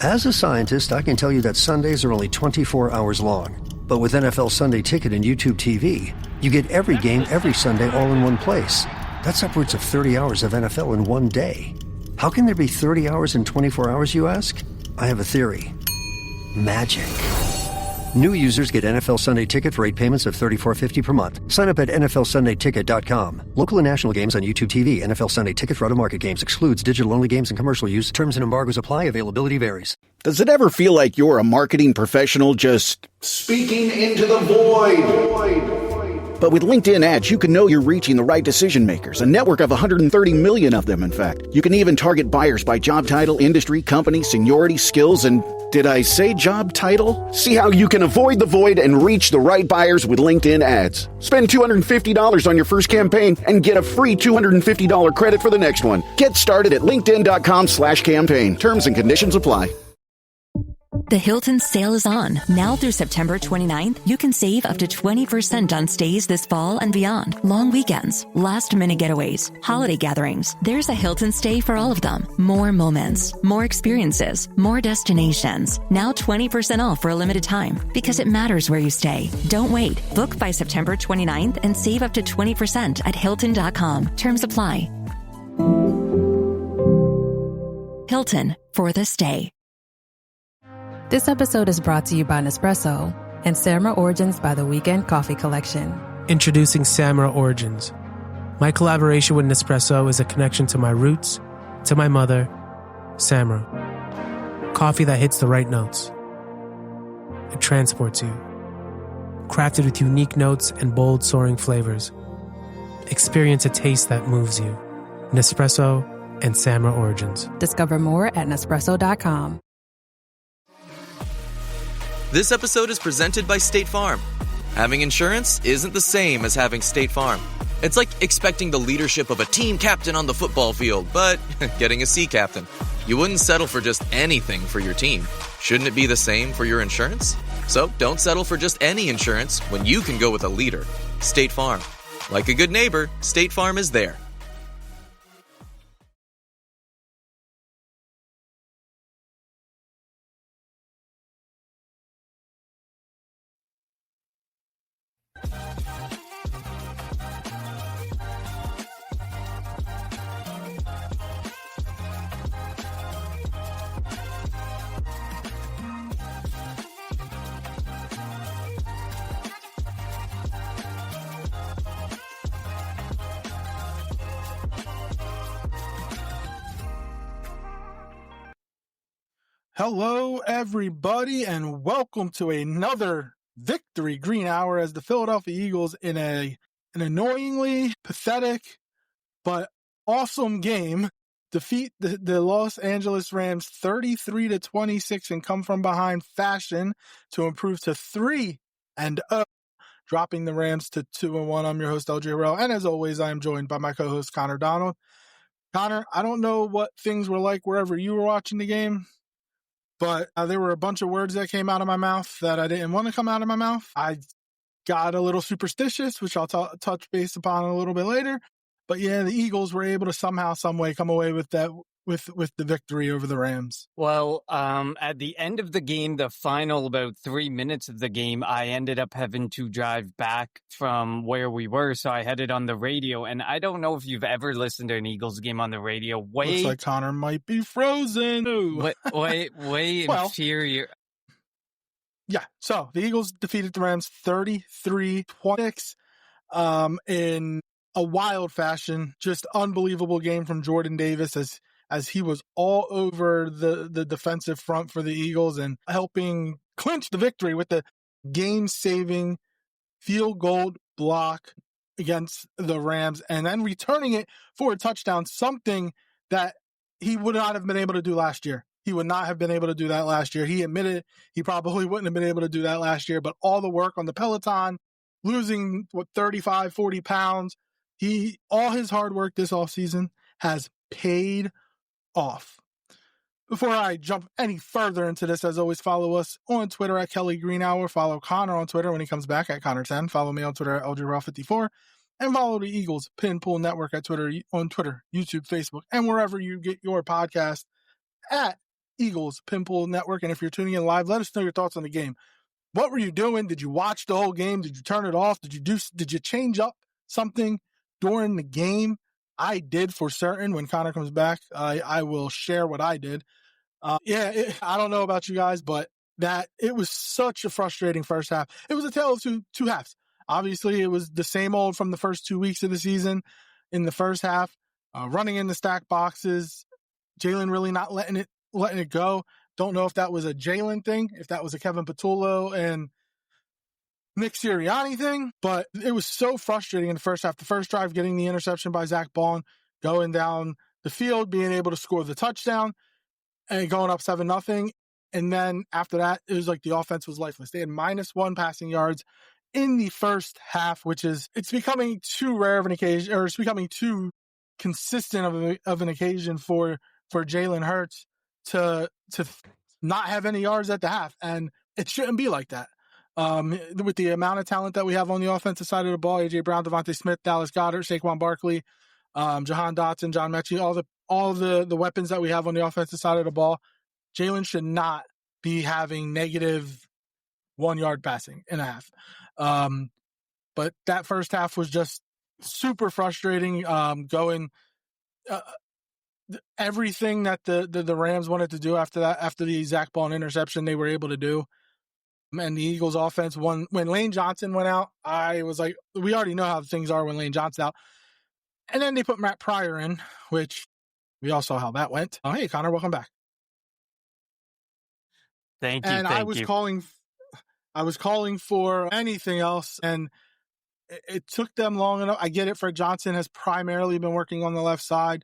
As a scientist, I can tell you that Sundays are only 24 hours long. But with NFL Sunday Ticket and YouTube TV, you get every game every Sunday all in one place. That's upwards of 30 hours of NFL in one day. How can there be 30 hours in 24 hours, you ask? I have a theory. Magic. New users get NFL Sunday Ticket for 8 payments of $34.50 per month. Sign up at NFLSundayTicket.com. Local and national games on YouTube TV. NFL Sunday Ticket for out-of-market games excludes digital-only games and commercial use. Terms and embargoes apply. Availability varies. Does it ever feel like you're a marketing professional just speaking into the void? But with LinkedIn ads, you can know you're reaching the right decision makers, a network of 130 million of them, in fact. You can even target buyers by job title, industry, company, seniority, skills, and did I say job title? See how you can avoid the void and reach the right buyers with LinkedIn ads. Spend $250 on your first campaign and get a free $250 credit for the next one. Get started at linkedin.com/campaign. Terms and conditions apply. The Hilton sale is on. Now through September 29th, you can save up to 20% on stays this fall and beyond. Long weekends, last-minute getaways, holiday gatherings. There's a Hilton stay for all of them. More moments, more experiences, more destinations. Now 20% off for a limited time because it matters where you stay. Don't wait. Book by September 29th and save up to 20% at Hilton.com. Terms apply. Hilton for the stay. This episode is brought to you by Nespresso and Samra Origins by the Weekend Coffee Collection. Introducing Samra Origins. My collaboration with Nespresso is a connection to my roots, to my mother, Samra. Coffee that hits the right notes. It transports you. Crafted with unique notes and bold, soaring flavors. Experience a taste that moves you. Nespresso and Samra Origins. Discover more at Nespresso.com. This episode is presented by State Farm. Having insurance isn't the same as having State Farm. It's like expecting the leadership of a team captain on the football field, but getting a sea captain. You wouldn't settle for just anything for your team. Shouldn't it be the same for your insurance? So don't settle for just any insurance when you can go with a leader. State Farm. Like a good neighbor, State Farm is there. Hello, everybody, and welcome to another Victory Green Hour as the Philadelphia Eagles, in an annoyingly pathetic but awesome game, defeat the Los Angeles Rams 33-26 and come from behind fashion to improve to 3-0, dropping the Rams to 2-1. I'm your host, LJ Harrell, and as always, I am joined by my co-host, Connor Donald. Connor, I don't know what things were like wherever you were watching the game, but there were a bunch of words that came out of my mouth that I didn't want to come out of my mouth. I got a little superstitious, which I'll touch base upon a little bit later. But yeah, the Eagles were able to somehow, some way come away with that, with the victory over the Rams. Well, at the end of the game, the final about 3 minutes of the game, I ended up having to drive back from where we were. So I had it on the radio, and I don't know if you've ever listened to an Eagles game on the radio. Looks like Connor might be frozen. Way inferior. Yeah, so the Eagles defeated the Rams 33-26 in a wild fashion. Just unbelievable game from Jordan Davis as he was all over the defensive front for the Eagles and helping clinch the victory with the game-saving field goal block against the Rams and then returning it for a touchdown, something that he would not have been able to do last year. He would not have been able to do that last year. He admitted he probably wouldn't have been able to do that last year, but all the work on the Peloton, losing 35, 40 pounds, all his hard work this offseason has paid off. Before I jump any further into this, as always, follow us on Twitter at Kelly Greenhour. Follow Connor on Twitter when he comes back at Connor10. Follow me on Twitter at LJRaw54. And follow the Eagles Pinpool Network on Twitter, YouTube, Facebook, and wherever you get your podcast at Eagles Pimple Network. And if you're tuning in live, let us know your thoughts on the game. What were you doing? Did you watch the whole game? Did you turn it off? Did you change up something during the game? I did for certain. When Connor comes back, I will share what I did. I don't know about you guys, but it was such a frustrating first half. It was a tale of two halves. Obviously, it was the same old from the first 2 weeks of the season. In the first half, running in the stack boxes, Jalen really not letting it go. Don't know if that was a Jalen thing, if that was a Kevin Patullo and Nick Sirianni thing, but it was so frustrating in the first half. The first drive, getting the interception by Zach Bond, going down the field, being able to score the touchdown, and going up 7-0. And then after that, it was like the offense was lifeless. They had -1 passing yards in the first half, it's becoming too rare of an occasion, or it's becoming too consistent of an occasion for Jalen Hurts to not have any yards at the half. And it shouldn't be like that. With the amount of talent that we have on the offensive side of the ball, A.J. Brown, Devontae Smith, Dallas Goedert, Saquon Barkley, Jahan Dotson, John Mechie, all the weapons that we have on the offensive side of the ball, Jalen should not be having negative 1 yard passing in a half. But that first half was just super frustrating. Everything that the Rams wanted to do after the Zach Bond interception, they were able to do. And the Eagles offense when Lane Johnson went out, I was like, we already know how things are when Lane Johnson's out. And then they put Matt Pryor in, which we all saw how that went. Oh, hey, Connor, welcome back. Thank you. And I was calling for anything else, and it took them long enough. I get it. Fred Johnson has primarily been working on the left side,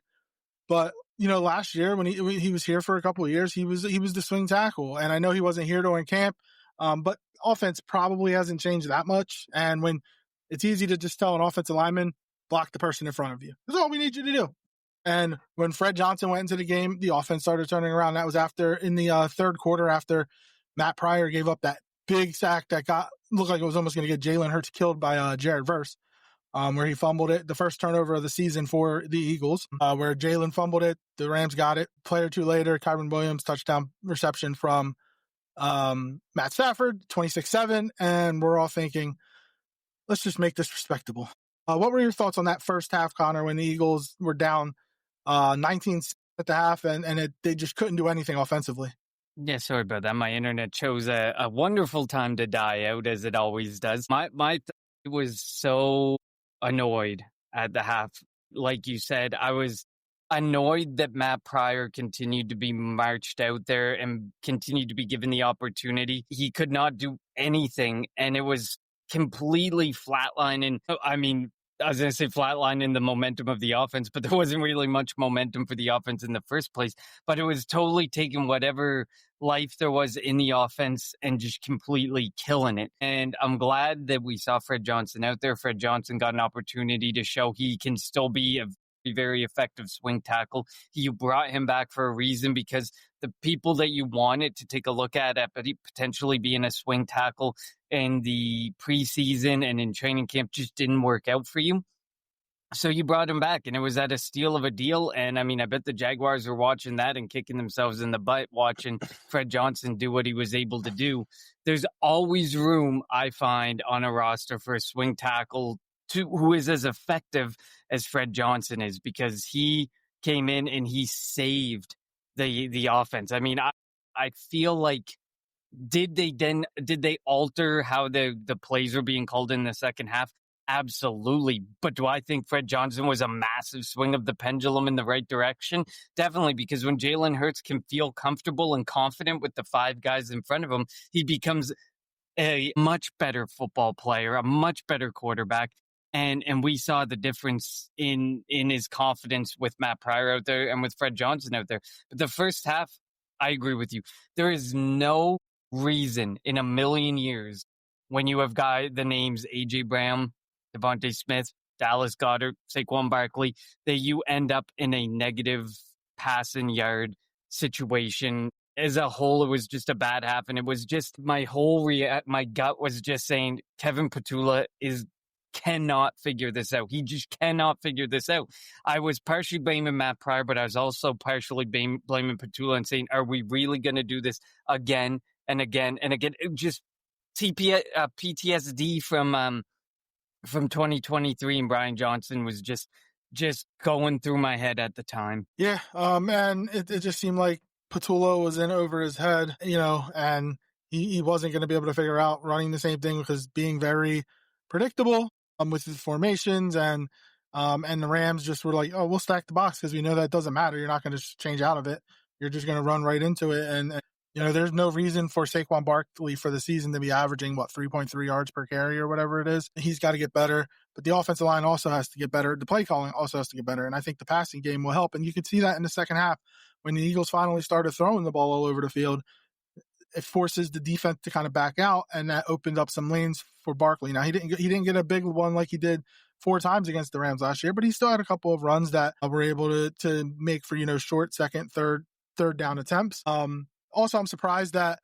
but last year when he was here for a couple of years, he was the swing tackle, and I know he wasn't here during camp, but offense probably hasn't changed that much. And when it's easy to just tell an offensive lineman, block the person in front of you. That's all we need you to do. And when Fred Johnson went into the game, the offense started turning around. That was in the third quarter, after Matt Pryor gave up that big sack that looked like it was almost going to get Jalen Hurts killed by Jared Verse, where he fumbled it, the first turnover of the season for the Eagles, where Jalen fumbled it. The Rams got it. Play or two later, Kyron Williams touchdown reception from Matt Stafford, 26-7, and we're all thinking, let's just make this respectable. What were your thoughts on that first half, Connor, when the Eagles were down 19 at the half and they just couldn't do anything offensively? Yeah, sorry about that. My internet chose a wonderful time to die out, as it always does. I was so annoyed at the half. Like you said, I was annoyed that Matt Pryor continued to be marched out there and continued to be given the opportunity. He could not do anything, and it was completely flatlining. I mean, I was going to say flatlining the momentum of the offense, but there wasn't really much momentum for the offense in the first place. But it was totally taking whatever life there was in the offense and just completely killing it. And I'm glad that we saw Fred Johnson out there. Fred Johnson got an opportunity to show he can still be a very effective swing tackle. You brought him back for a reason, because the people that you wanted to take a look at potentially being a swing tackle in the preseason and in training camp just didn't work out for you. So you brought him back, and it was at a steal of a deal. And I mean, I bet the Jaguars were watching that and kicking themselves in the butt watching Fred Johnson do what he was able to do. There's always room, I find, on a roster for a swing tackle who is as effective as Fred Johnson is, because he came in and he saved the offense. I mean, I feel like, did they alter how the plays were being called in the second half? Absolutely. But do I think Fred Johnson was a massive swing of the pendulum in the right direction? Definitely, because when Jalen Hurts can feel comfortable and confident with the five guys in front of him, he becomes a much better football player, a much better quarterback. And we saw the difference in his confidence with Matt Pryor out there and with Fred Johnson out there. But the first half, I agree with you. There is no reason in a million years, when you have the names A.J. Brown, Devontae Smith, Dallas Goedert, Saquon Barkley, that you end up in a negative passing yard situation. As a whole, it was just a bad half, and it was just my gut was just saying Kevin Patullo is cannot figure this out. He just cannot figure this out. I was partially blaming Matt Pryor, but I was also partially blaming Petula and saying, are we really going to do this again and again and again? It just PTSD from 2023, and Brian Johnson was just going through my head at the time. Yeah, and it just seemed like Petula was in over his head, and he wasn't going to be able to figure out running the same thing because being very predictable with his formations, and the Rams just were like, oh, we'll stack the box because we know that doesn't matter. You're not going to change out of it. You're just going to run right into it. And there's no reason for Saquon Barkley for the season to be averaging 3.3 yards per carry or whatever it is. He's got to get better, but the offensive line also has to get better. The play calling also has to get better. And I think the passing game will help. And you could see that in the second half when the Eagles finally started throwing the ball all over the field. It forces the defense to kind of back out, and that opened up some lanes for Barkley. Now he didn't get a big one like he did 4 times against the Rams last year, but he still had a couple of runs that were able to make for short second, third down attempts. Also, I'm surprised that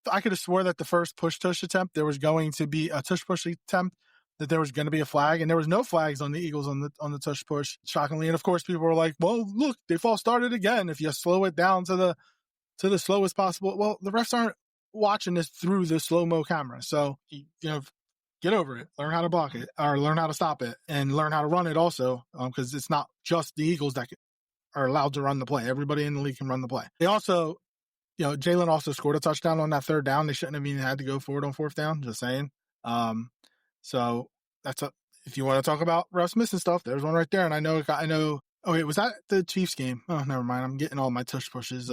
I could have swore that the first push-tush attempt there was going to be a tush-push attempt, that there was going to be a flag, and there was no flags on the Eagles on the tush-push, shockingly. And of course, people were like, "Well, look, they false started again. If you slow it down to the slowest possible." Well, the refs aren't watching this through the slow-mo camera. So, get over it. Learn how to block it, or learn how to stop it, and learn how to run it also, because it's not just the Eagles that are allowed to run the play. Everybody in the league can run the play. They also, Jalen also scored a touchdown on that third down. They shouldn't have even had to go for it on fourth down, just saying. So that's if you want to talk about refs missing stuff, there's one right there. And I know, oh wait, was that the Chiefs game? Oh, never mind. I'm getting all my tush pushes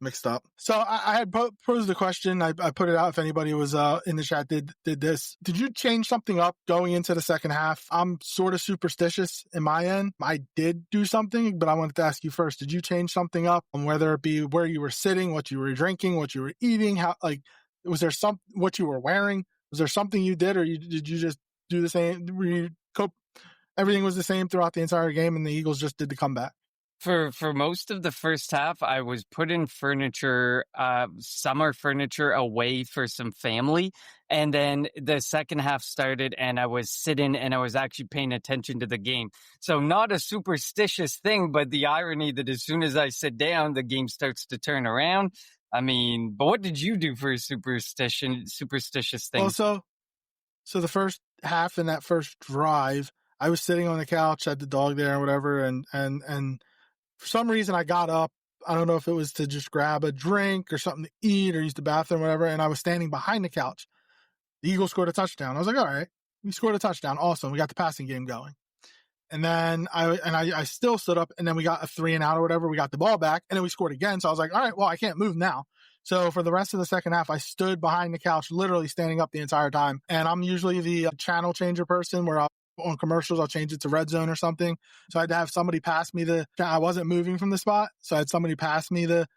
mixed up. So I had posed the question. I put it out if anybody was in the chat did this. Did you change something up going into the second half? I'm sort of superstitious in my end. I did do something, but I wanted to ask you first. Did you change something up, whether it be where you were sitting, what you were drinking, what you were eating? How, was there what you were wearing? Was there something you did, or did you just do the same? Everything was the same throughout the entire game, and the Eagles just did the comeback? For most of the first half, I was putting furniture, summer furniture away for some family. And then the second half started and I was sitting and I was actually paying attention to the game. So not a superstitious thing, but the irony that as soon as I sit down, the game starts to turn around. I mean, but what did you do for a superstitious thing? Well, so the first half in that first drive, I was sitting on the couch, had the dog there or whatever, and for some reason, I got up. I don't know if it was to just grab a drink or something to eat or use the bathroom or whatever, and I was standing behind the couch. The Eagles scored a touchdown. I was like, all right, we scored a touchdown. Awesome. We got the passing game going. And then I still stood up, and then we got a 3-and-out or whatever. We got the ball back, and then we scored again. So I was like, all right, well, I can't move now. So for the rest of the second half, I stood behind the couch, literally standing up the entire time. And I'm usually the channel changer person where on commercials, I'll change it to red zone or something. So I had to have somebody pass me I wasn't moving from the spot. So I had somebody pass me the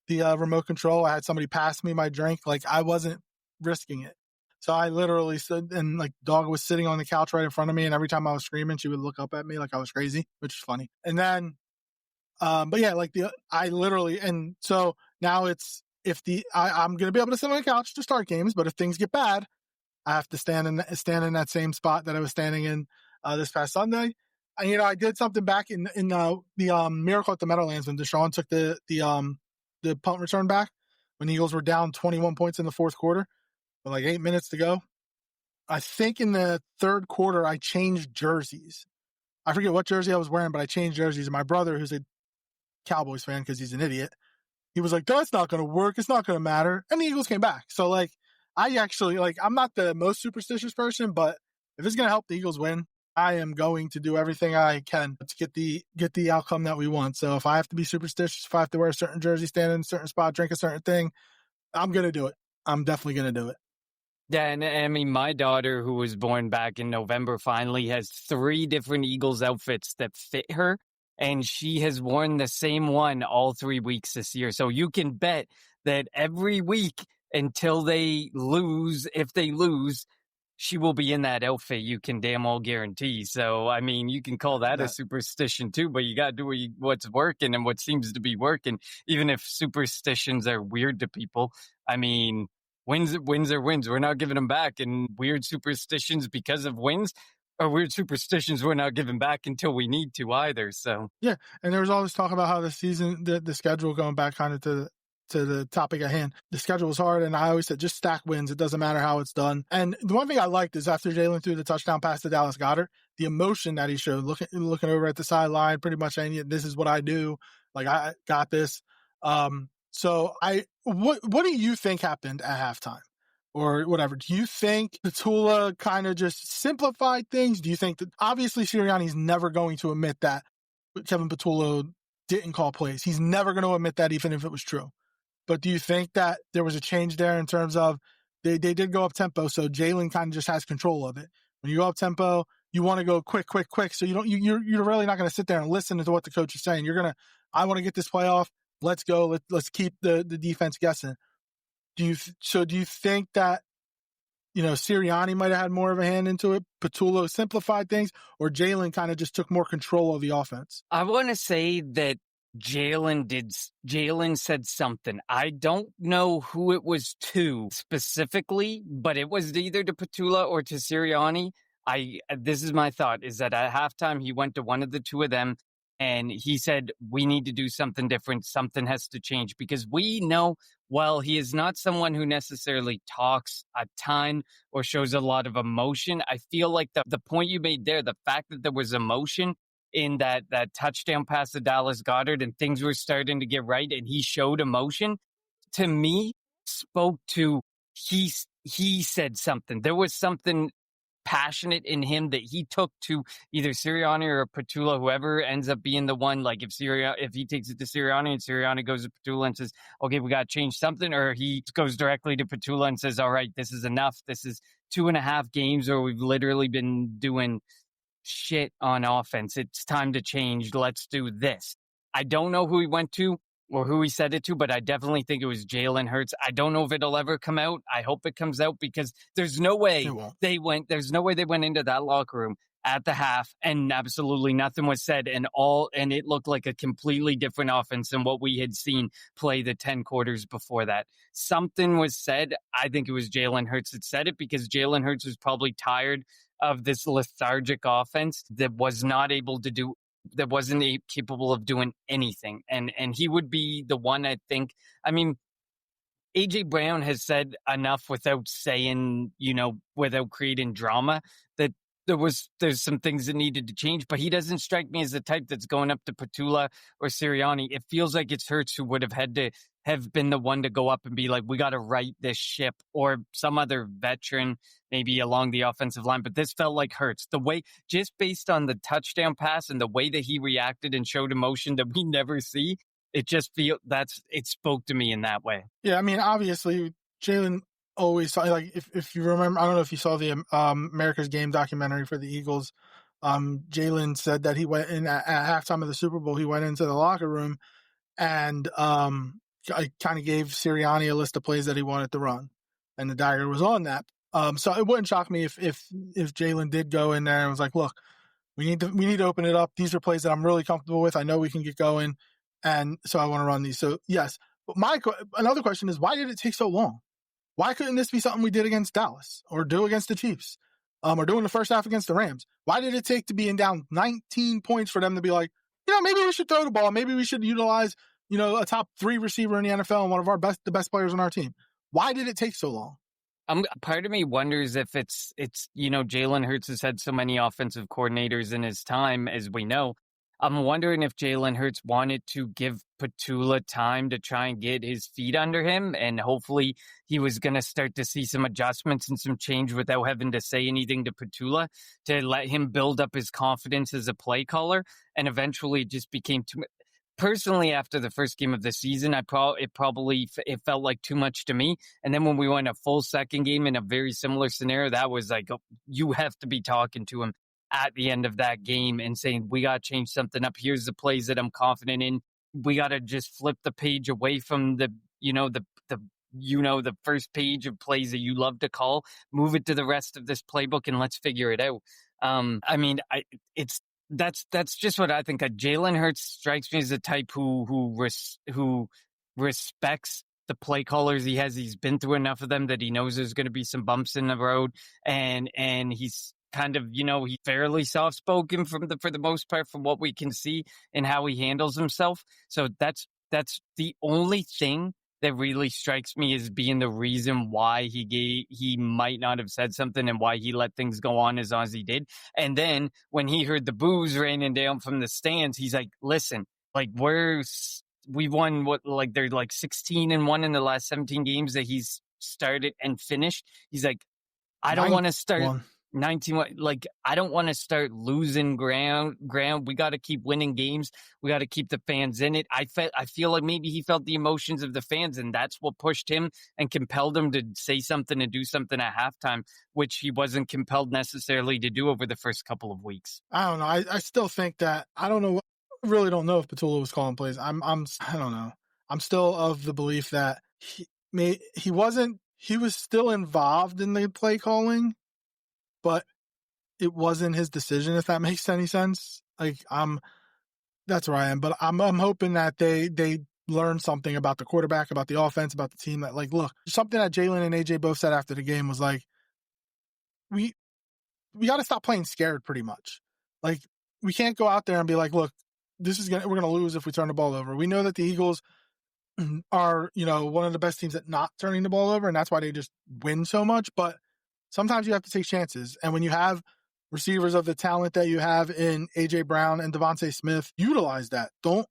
remote control. I had somebody pass me my drink. I wasn't risking it. So I literally stood, and dog was sitting on the couch right in front of me. And every time I was screaming, she would look up at me like I was crazy, which is funny. And then, but yeah, I literally, and so now it's, I'm going to be able to sit on the couch to start games, but if things get bad, I have to stand in that same spot that I was standing in this past Sunday. And, I did something back in the Miracle at the Meadowlands when Deshaun took the punt return back when the Eagles were down 21 points in the fourth quarter with 8 minutes to go. I think in the third quarter, I changed jerseys. I forget what jersey I was wearing, but I changed jerseys. And my brother, who's a Cowboys fan because he's an idiot, he was like, that's not going to work. It's not going to matter. And the Eagles came back. So, I actually, I'm not the most superstitious person, but if it's going to help the Eagles win, I am going to do everything I can to get the outcome that we want. So if I have to be superstitious, if I have to wear a certain jersey, stand in a certain spot, drink a certain thing, I'm going to do it. I'm definitely going to do it. Yeah, and I mean, my daughter, who was born back in November, finally has 3 different Eagles outfits that fit her. And she has worn the same one all 3 weeks this year. So you can bet that every week until they lose, if they lose, she will be in that outfit. You can damn well guarantee. So, I mean, you can call that a superstition too, but you got to do what's working and what seems to be working. Even if superstitions are weird to people, I mean, wins are wins. We're not giving them back. And weird superstitions because of wins are weird superstitions we're not giving back until we need to either. So yeah, and there was all this talk about how the season, the schedule, going back kind of to the topic at hand. The schedule was hard, and I always said just stack wins. It doesn't matter how it's done. And the one thing I liked is after Jalen threw the touchdown pass to Dallas Goedert, the emotion that he showed, looking over at the sideline, pretty much saying, "This is what I do. Like, I got this." So what do you think happened at halftime? Or whatever. Do you think Petula kind of just simplified things? Do you think that obviously Sirianni's never going to admit that Kevin Petula didn't call plays? He's never going to admit that, even if it was true. But do you think that there was a change there in terms of they did go up tempo, so Jalen kind of just has control of it. When you go up tempo, you want to go quick. So you're really not going to sit there and listen to what the coach is saying. I want to get this play off. Let's go. Let's keep the defense guessing. Do you think that, Sirianni might have had more of a hand into it? Petula simplified things, or Jalen kind of just took more control of the offense? I want to say that Jalen said something. I don't know who it was to specifically, but it was either to Petula or to Sirianni. This is my thought, is that at halftime he went to one of the two of them and he said, we need to do something different. Something has to change, because we know, while he is not someone who necessarily talks a ton or shows a lot of emotion, I feel like the point you made there, the fact that there was emotion in that touchdown pass to Dallas Goedert and things were starting to get right and he showed emotion, to me spoke to he said something. There was something passionate in him that he took to either Sirianni or Petula, whoever ends up being the one. Like if he takes it to Sirianni and Sirianni goes to Petula and says, okay, we got to change something, or he goes directly to Petula and says, all right, this is enough. This is 2.5 games where we've literally been doing shit on offense. It's time to change. Let's do this. I don't know who he went to or who he said it to, but I definitely think it was Jalen Hurts. I don't know if it'll ever come out. I hope it comes out, because there's no way they went into that locker room at the half and absolutely nothing was said, and it looked like a completely different offense than what we had seen play the 10 quarters before that. Something was said. I think it was Jalen Hurts that said it, because Jalen Hurts was probably tired of this lethargic offense that wasn't capable of doing anything. And he would be the one, I think. I mean, AJ Brown has said enough without saying, without creating drama, that there's some things that needed to change, but he doesn't strike me as the type that's going up to Petula or Sirianni. It feels like it's Hurts who would have had to have been the one to go up and be like, we got to right this ship, or some other veteran maybe along the offensive line. But this felt like Hurts, the way, just based on the touchdown pass and the way that he reacted and showed emotion that we never see. It spoke to me in that way. Yeah. I mean, obviously Jalen always saw, like, if you remember, I don't know if you saw the America's Game documentary for the Eagles. Jalen said that he went in at halftime of the Super Bowl. He went into the locker room and I kind of gave Sirianni a list of plays that he wanted to run, and the dagger was on that. So it wouldn't shock me if Jalen did go in there and was like, look, we need to open it up. These are plays that I'm really comfortable with. I know we can get going, and so I want to run these. So yes, but another question is, why did it take so long? Why couldn't this be something we did against Dallas or do against the Chiefs, or do in the first half against the Rams? Why did it take to being down 19 points for them to be like, maybe we should throw the ball. Maybe we should utilize, a top 3 receiver in the NFL and one of the best players on our team. Why did it take so long? Part of me wonders if it's Jalen Hurts has had so many offensive coordinators in his time, as we know. I'm wondering if Jalen Hurts wanted to give Petula time to try and get his feet under him, and hopefully he was going to start to see some adjustments and some change without having to say anything to Petula, to let him build up his confidence as a play caller, and eventually it just became too much. Personally, after the first game of the season, it felt like too much to me. And then when we went a full second game in a very similar scenario, that was like, you have to be talking to him at the end of that game and saying, we got to change something up. Here's the plays that I'm confident in. We got to just flip the page away from the first page of plays that you love to call, move it to the rest of this playbook, and let's figure it out. That's just what I think. Jalen Hurts strikes me as the type who respects the play callers he has. He's been through enough of them that he knows there's going to be some bumps in the road, and he's kind of, he's fairly soft-spoken for the most part from what we can see and how he handles himself. So that's the only thing that really strikes me as being the reason why he might not have said something and why he let things go on as long as he did. And then when he heard the boos raining down from the stands, he's like, listen, like we won they're like 16-1 in the last 17 games that he's started and finished. He's like, I don't want to start 19. Like, I don't want to start losing ground. We got to keep winning games. We got to keep the fans in it. I feel like maybe he felt the emotions of the fans, and that's what pushed him and compelled him to say something and do something at halftime, which he wasn't compelled necessarily to do over the first couple of weeks. I don't know. I still think that I don't know. Really don't know if Petula was calling plays. I don't know. I'm still of the belief that he wasn't. He was still involved in the play calling, but it wasn't his decision, if that makes any sense. Like, that's where I am. But I'm hoping that they learn something about the quarterback, about the offense, about the team. That, like, look, something that Jalen and AJ both said after the game was like, we got to stop playing scared, pretty much. Like, we can't go out there and be like, look, we're gonna lose if we turn the ball over. We know that the Eagles are, one of the best teams at not turning the ball over, and that's why they just win so much. But sometimes you have to take chances. And when you have receivers of the talent that you have in A.J. Brown and Devontae Smith, utilize that. Don't,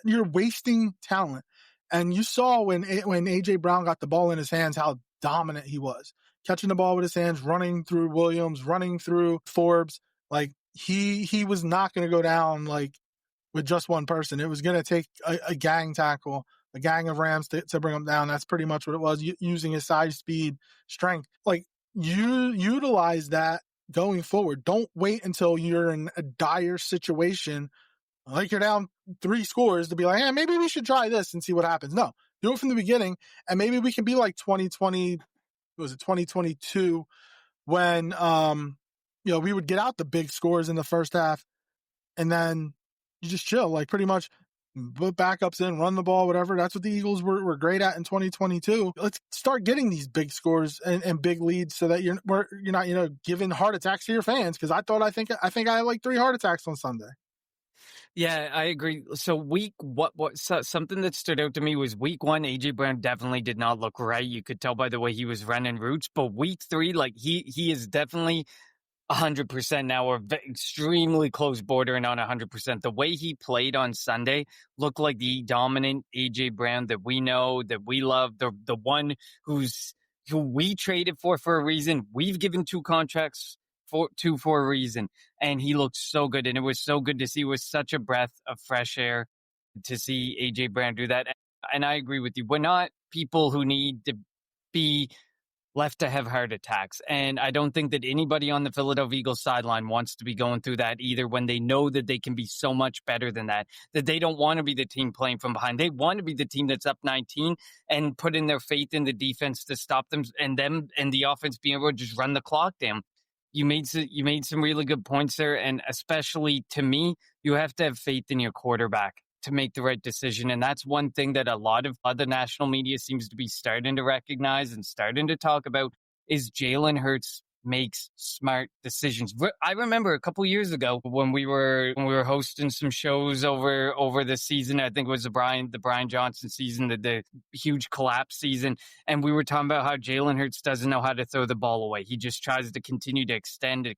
you're wasting talent. And you saw when A.J. Brown got the ball in his hands, how dominant he was. Catching the ball with his hands, running through Williams, running through Forbes. Like, he was not going to go down, like, with just one person. It was going to take a gang tackle, a gang of Rams to bring him down. That's pretty much what it was, using his size, speed, strength. Like, you utilize that going forward. Don't wait until you're in a dire situation, like you're down 3 scores, to be like, maybe we should try this and see what happens. No, do it from the beginning, and maybe we can be like 2022, when we would get out the big scores in the first half, and then you just chill, like, pretty much put backups in, run the ball, whatever. That's what the Eagles were great at in 2022. Let's start getting these big scores and big leads, so that you're not giving heart attacks to your fans. Because I think I had like 3 heart attacks on Sunday. Yeah, I agree. So something that stood out to me was week 1, AJ Brown definitely did not look right. You could tell by the way he was running routes. But week 3, like, he is definitely 100% now, or extremely close bordering on 100%. The way he played on Sunday looked like the dominant AJ Brown that we know, that we love, the one who we traded for a reason. We've given 2 contracts for a reason, and he looked so good, and it was so good to see. It was such a breath of fresh air to see AJ Brown do that. And I agree with you. We're not people who need to be left to have heart attacks. And I don't think that anybody on the Philadelphia Eagles sideline wants to be going through that either, when they know that they can be so much better than that they don't want to be the team playing from behind. They want to be the team that's up 19 and put in their faith in the defense to stop them and the offense being able to just run the clock down. You made some really good points there. And especially to me, you have to have faith in your quarterback to make the right decision. And that's one thing that a lot of other national media seems to be starting to recognize and starting to talk about, is Jalen Hurts makes smart decisions. I remember a couple years ago when we were hosting some shows over the season. I think it was the Brian Johnson season, the huge collapse season, and we were talking about how Jalen Hurts doesn't know how to throw the ball away. He just tries to continue to extend.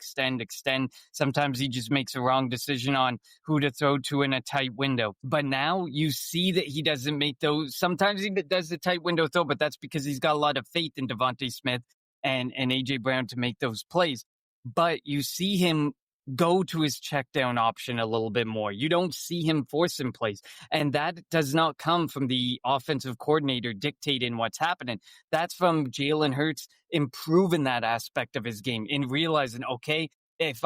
Sometimes he just makes a wrong decision on who to throw to in a tight window. But now you see that he doesn't make those. Sometimes he does the tight window throw, but that's because he's got a lot of faith in Devontae Smith and A.J. Brown to make those plays. But you see him go to his check down option a little bit more. You don't see him forcing plays. And that does not come from the offensive coordinator dictating what's happening. That's from Jalen Hurts improving that aspect of his game and realizing, okay, if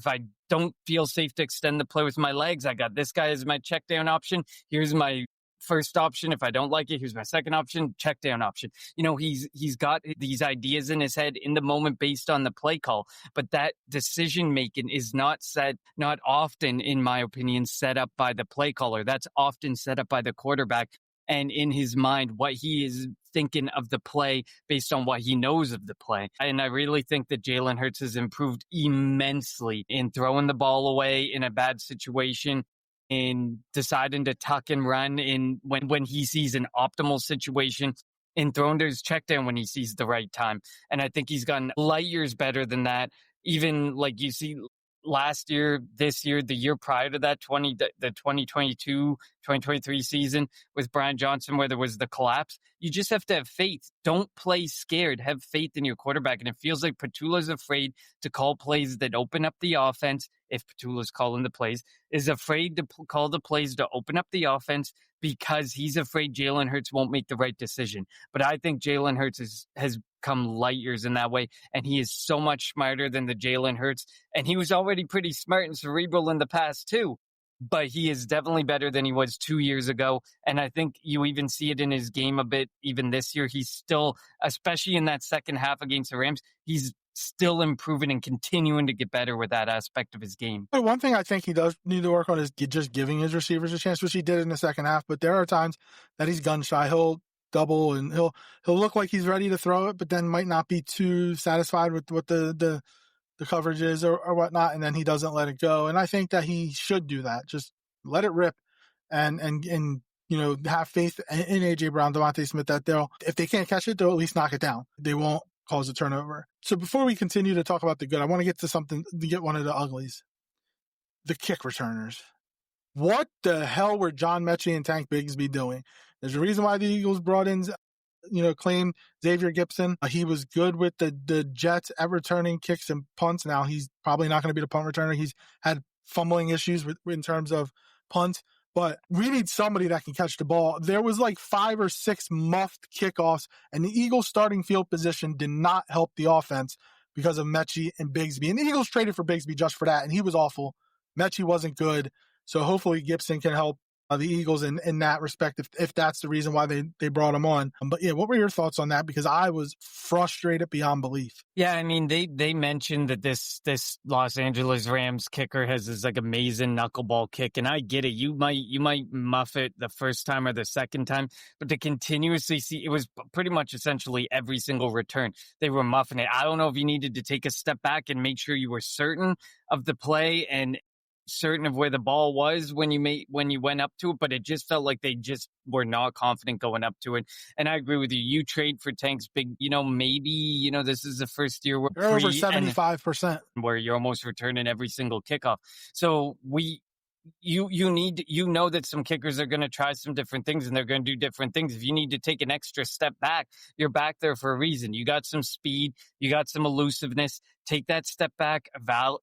I don't feel safe to extend the play with my legs, I got this guy as my check down option. Here's my first option. If I don't like it, here's my second option, check down option. He's got these ideas in his head in the moment based on the play call, but that decision making is not often, in my opinion, set up by the play caller. That's often set up by the quarterback and in his mind what he is thinking of the play based on what he knows of the play. And I really think that Jalen Hurts has improved immensely in throwing the ball away in a bad situation, in deciding to tuck and run in when he sees an optimal situation, in throwing to his check down when he sees the right time. And I think he's gotten light years better than that. Even like you see last year, this year, the year prior to that, the 2022-2023 season with Brian Johnson, where there was the collapse, you just have to have faith. Don't play scared. Have faith in your quarterback. And it feels like Petula's afraid to call plays that open up the offense. If Petula's calling the plays, is afraid to call the plays to open up the offense because he's afraid Jalen Hurts won't make the right decision. But I think Jalen Hurts has come light years in that way, and he is so much smarter than the Jalen Hurts. And he was already pretty smart and cerebral in the past too, but he is definitely better than he was 2 years ago. And I think you even see it in his game a bit even this year. He's still, especially in that second half against the Rams, he's still improving and continuing to get better with that aspect of his game. But one thing I think he does need to work on is just giving his receivers a chance, which he did in the second half. But there are times that he's gun shy. He'll double and he'll look like he's ready to throw it, but then might not be too satisfied with what the coverage is or whatnot, and then he doesn't let it go. And I think that he should do that. Just let it rip and have faith in AJ Brown, Devontae Smith, that if they can't catch it, they'll at least knock it down. They won't cause a turnover. So before we continue to talk about the good, I want to get one of the uglies. The kick returners. What the hell were John Mechie and Tank Bigsby doing? There's a reason why the Eagles brought in, claimed Xavier Gipson. He was good with the Jets at returning kicks and punts. Now he's probably not going to be the punt returner. He's had fumbling issues in terms of punts, but we need somebody that can catch the ball. There was like 5 or 6 muffed kickoffs, and the Eagles starting field position did not help the offense because of Mechie and Bigsby. And the Eagles traded for Bigsby just for that, and he was awful. Mechie wasn't good. So hopefully Gipson can help the Eagles in that respect, if that's the reason why they brought him on. But yeah, what were your thoughts on that? Because I was frustrated beyond belief. Yeah, I mean, they mentioned that this Los Angeles Rams kicker has this like amazing knuckleball kick, and I get it. You might muff it the first time or the second time, but to continuously see, it was pretty much essentially every single return they were muffing it. I don't know if you needed to take a step back and make sure you were certain of the play and certain of where the ball was when you went up to it, but it just felt like they just were not confident going up to it. And I agree with you. You trade for Tank's big, maybe, this is the first year where you're over 75%, where you're almost returning every single kickoff. So you know that some kickers are going to try some different things and they're going to do different things. If you need to take an extra step back, you're back there for a reason. You got some speed, you got some elusiveness. Take that step back,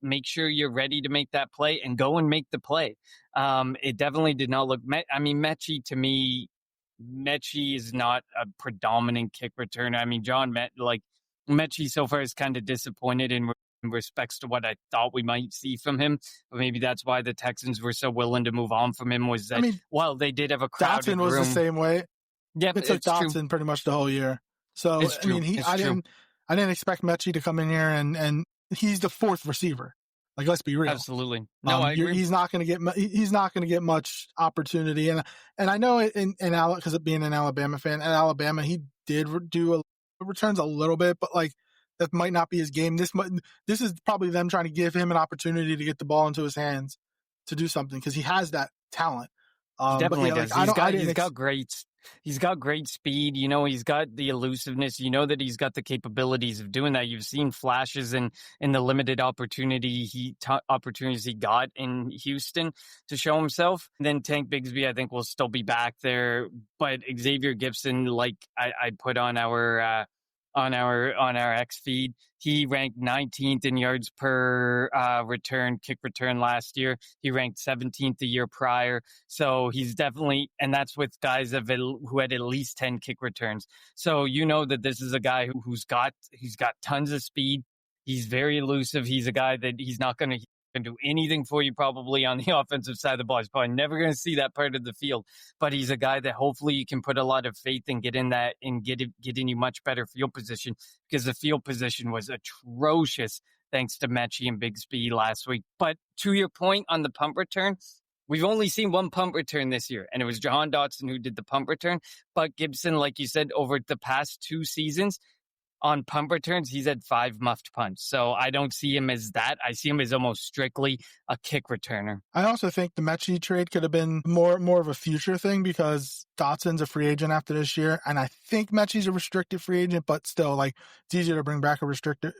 make sure you're ready to make that play and go and make the play. It definitely did not look, Mechie to me, Mechie is not a predominant kick returner. I mean, Mechie so far is kind of disappointed in respects to what I thought we might see from him. But maybe that's why the Texans were so willing to move on from him, was that, while they did have a crowded Dotson was room. the same way. Yeah, it took Dotson true. Pretty much the whole year. So, I didn't expect Mechie to come in here and he's the 4th receiver. Like, let's be real. Absolutely. No, I agree. He's not going to get much opportunity. And I know because of being an Alabama fan, at Alabama, he did do returns a little bit, but like, that might not be his game. This is probably them trying to give him an opportunity to get the ball into his hands to do something, because he has that talent. He definitely does. He's got great speed. He's got the elusiveness. That he's got the capabilities of doing that. You've seen flashes in the limited opportunities he got in Houston to show himself. And then Tank Bigsby, I think, will still be back there. But Xavier Gipson, like I put on our X feed, he ranked 19th in yards per kick return last year. He ranked 17th the year prior. So he's definitely, and that's with guys who had at least 10 kick returns. So that this is a guy he's got tons of speed. He's very elusive. He's a guy that he's not going to do anything for you probably on the offensive side of the ball. He's probably never going to see that part of the field, but he's a guy that hopefully you can put a lot of faith and get in that and get in you much better field position, because the field position was atrocious thanks to Mechie and Bigsby last week. But to your point on the punt return, We've only seen one punt return this year, and it was Jahan Dotson who did the punt return. But Gibson, like you said, over the past 2 seasons, on punt returns, he's had 5 muffed punts. So I don't see him as that. I see him as almost strictly a kick returner. I also think the Mechie trade could have been more of a future thing because Dotson's a free agent after this year. And I think Mechie's a restricted free agent, but still, like, it's easier to bring back a restricted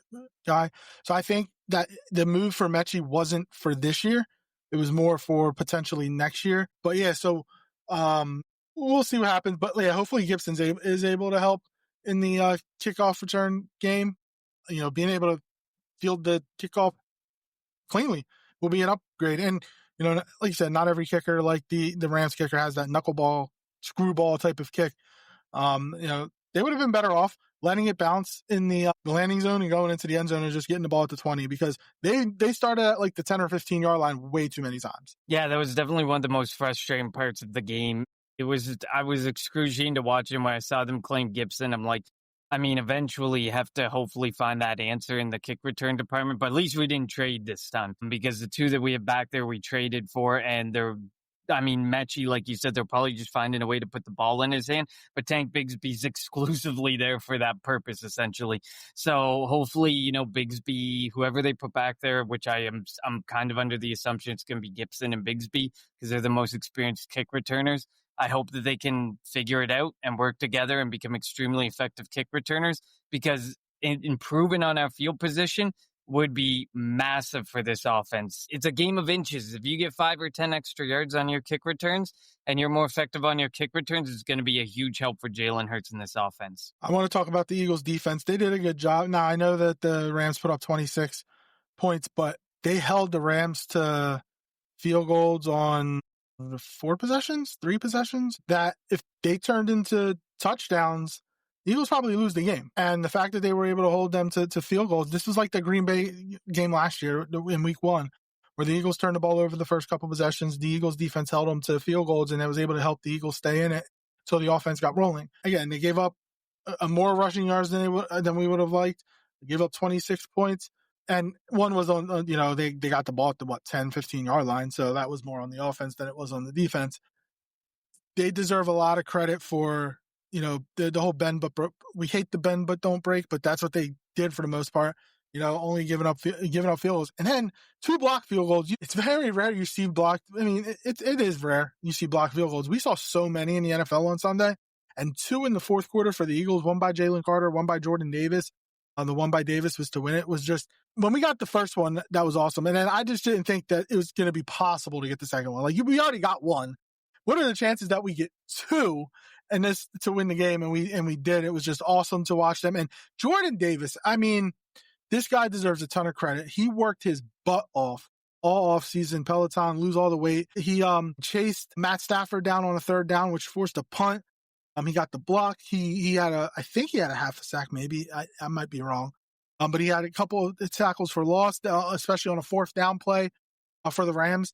guy. So I think that the move for Mechie wasn't for this year. It was more for potentially next year. But yeah, so we'll see what happens. But yeah, hopefully Gibson is able to help in the kickoff return game. You know, being able to field the kickoff cleanly will be an upgrade. And, you know, like you said, not every kicker like the Rams kicker has that knuckleball, screwball type of kick. You know, they would have been better off letting it bounce in the landing zone and going into the end zone and just getting the ball at the 20 because they started at like the 10 or 15 yard line way too many times. Yeah, that was definitely one of the most frustrating parts of the game. I was excruciating to watch him when I saw them claim Gibson. I'm like, I mean, eventually you have to hopefully find that answer in the kick return department, but at least we didn't trade this time because the 2 that we have back there we traded for, and Mechie, like you said, they're probably just finding a way to put the ball in his hand, but Tank Bigsby's exclusively there for that purpose, essentially. So hopefully, you know, Bigsby, whoever they put back there, which I'm kind of under the assumption it's going to be Gibson and Bigsby because they're the most experienced kick returners. I hope that they can figure it out and work together and become extremely effective kick returners because improving on our field position would be massive for this offense. It's a game of inches. If you get 5 or 10 extra yards on your kick returns and you're more effective on your kick returns, it's going to be a huge help for Jalen Hurts in this offense. I want to talk about the Eagles defense. They did a good job. Now, I know that the Rams put up 26 points, but they held the Rams to field goals on 3 possessions, that if they turned into touchdowns, the Eagles probably lose the game. And the fact that they were able to hold them to field goals, this was like the Green Bay game last year in week 1, where the Eagles turned the ball over the first couple possessions. The Eagles defense held them to field goals, and it was able to help the Eagles stay in it. So the offense got rolling. Again, they gave up more rushing yards than we would have liked. They gave up 26 points. And one was on, you know, they got the ball at the 10, 15 yard line. So that was more on the offense than it was on the defense. They deserve a lot of credit for, you know, the whole bend, but we hate the bend, but don't break. But that's what they did for the most part, you know, only giving up field goals. And then 2 blocked field goals. It's very rare you see blocked. I mean, it is rare you see blocked field goals. We saw so many in the NFL on Sunday, and 2 in the fourth quarter for the Eagles, 1 by Jalen Carter, 1 by Jordan Davis. The 1 by Davis was to win it. Was just, when we got the first one, that was awesome. And then I just didn't think that it was going to be possible to get the second one. Like, we already got 1. What are the chances that we get 2 and this to win the game? And we did. It was just awesome to watch them. And Jordan Davis, I mean, this guy deserves a ton of credit. He worked his butt off all offseason. Peloton, lose all the weight. He chased Matt Stafford down on a 3rd down, which forced a punt. He got the block. I think he had a half a sack, maybe. I might be wrong. But he had a couple of tackles for loss, especially on a 4th down play for the Rams.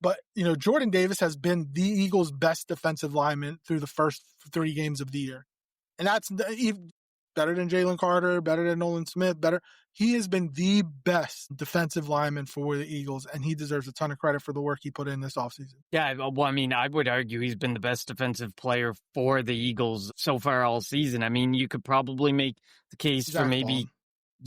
But, you know, Jordan Davis has been the Eagles' best defensive lineman through the first 3 games of the year. And that's better than Jalen Carter, better than Nolan Smith, better. He has been the best defensive lineman for the Eagles, and he deserves a ton of credit for the work he put in this offseason. Yeah, well, I mean, I would argue he's been the best defensive player for the Eagles so far all season. I mean, you could probably make the case for maybe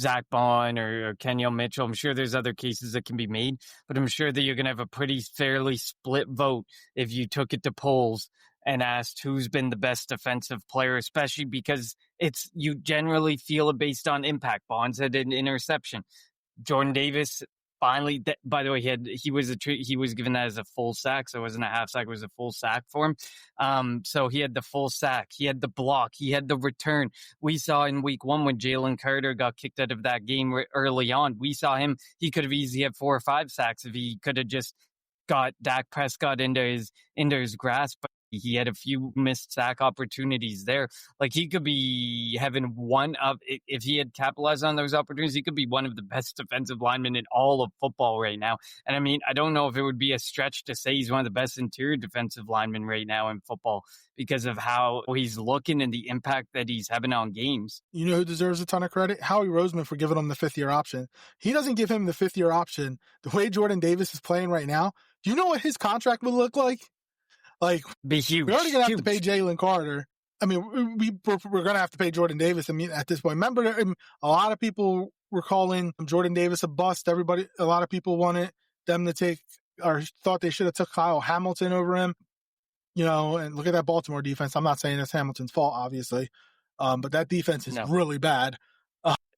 Zach Bond or Kenyon Mitchell. I'm sure there's other cases that can be made, but I'm sure that you're going to have a pretty fairly split vote if you took it to polls and asked who's been the best defensive player, especially because you generally feel it based on impact. Bonds had an interception. Jordan Davis finally, by the way, he was given that as a full sack, so it wasn't a half sack, it was a full sack for him. So he had the full sack, he had the block, he had the return. We saw in week 1 when Jalen Carter got kicked out of that game early on, we saw he could have easily had 4 or 5 sacks if he could have just got Dak Prescott into his grasp. But he had a few missed sack opportunities there. Like, he could be having if he had capitalized on those opportunities, he could be one of the best defensive linemen in all of football right now. And I mean, I don't know if it would be a stretch to say he's one of the best interior defensive linemen right now in football because of how he's looking and the impact that he's having on games. You know who deserves a ton of credit? Howie Roseman for giving him the 5th-year option. He doesn't give him the 5th-year option. The way Jordan Davis is playing right now, Do you know what his contract would look like? Like, be huge. We're already going to have huge. to pay Jalen Carter. I mean, we're going to have to pay Jordan Davis. I mean, at this point, remember, a lot of people were calling Jordan Davis a bust. A lot of people wanted them to take, or thought they should have took Kyle Hamilton over him. And look at that Baltimore defense. I'm not saying it's Hamilton's fault, obviously, but that defense is really bad.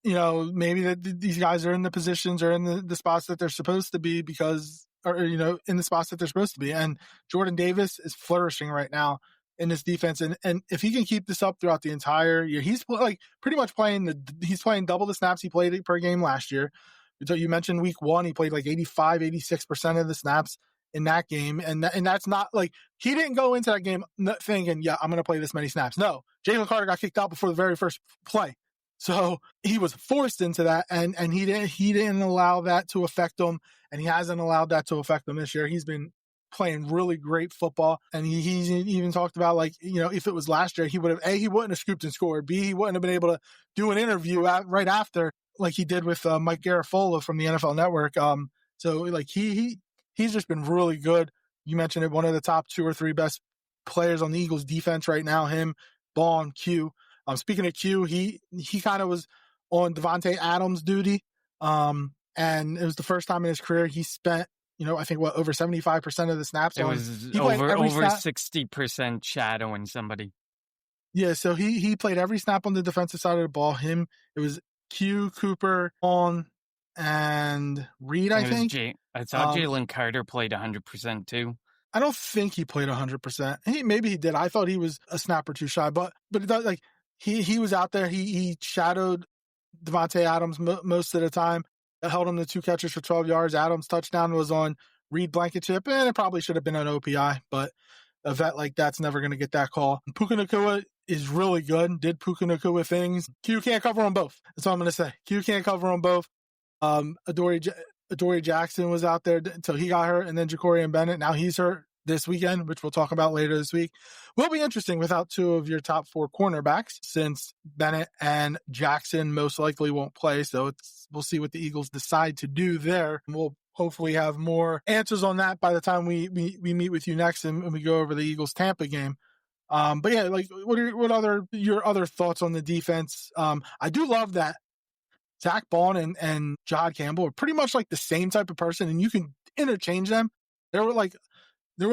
Maybe that these guys are in the positions or in the spots that they're supposed to be in the spots that they're supposed to be. And Jordan Davis is flourishing right now in this defense. And if he can keep this up throughout the entire year, he's pretty much he's playing double the snaps he played per game last year. So you mentioned week 1, he played like 86% of the snaps in that game. And that's not like, he didn't go into that game thinking, yeah, I'm going to play this many snaps. No, Jalen Carter got kicked out before the very first play. So he was forced into that, and he didn't allow that to affect him, and he hasn't allowed that to affect him this year. He's been playing really great football, and he's even talked about, like, if it was last year, he wouldn't have scooped and scored. B, he wouldn't have been able to do an interview right after like he did with Mike Garafolo from the NFL Network. So like he's just been really good. You mentioned it, one of the top 2 or 3 best players on the Eagles defense right now. Him, Ball, Q. Speaking of Q, he kind of was on Devontae Adams' duty, and it was the first time in his career he spent, I think over 75% of the snaps. It was over 60% shadowing somebody. Yeah, so he played every snap on the defensive side of the ball. It was Q, Cooper, On, and Reed, I think. I thought Jalen Carter played 100% too. I don't think he played 100%. Maybe he did. I thought he was a snap or 2 shy, but it does, like, He was out there. He shadowed Devontae Adams most of the time. That held him to 2 catches for 12 yards. Adams' touchdown was on Reed Blankenship, and it probably should have been an OPI, but a vet like that's never going to get that call. Puka Nacua is really good. Did Puka Nacua things. Q can't cover on both. That's all I'm going to say. Q can't cover on both. Adoree Jackson was out there until he got hurt, and then Jacorian Bennett. Now he's hurt this weekend, which we'll talk about later this week. Will be interesting without 2 of your top 4 cornerbacks, since Bennett and Jackson most likely won't play. So we'll see what the Eagles decide to do there. We'll hopefully have more answers on that by the time we meet with you next and we go over the Eagles Tampa game. But yeah, like, what are your other thoughts on the defense? I do love that Zach Bond and Jahad Campbell are pretty much like the same type of person, and you can interchange them. There were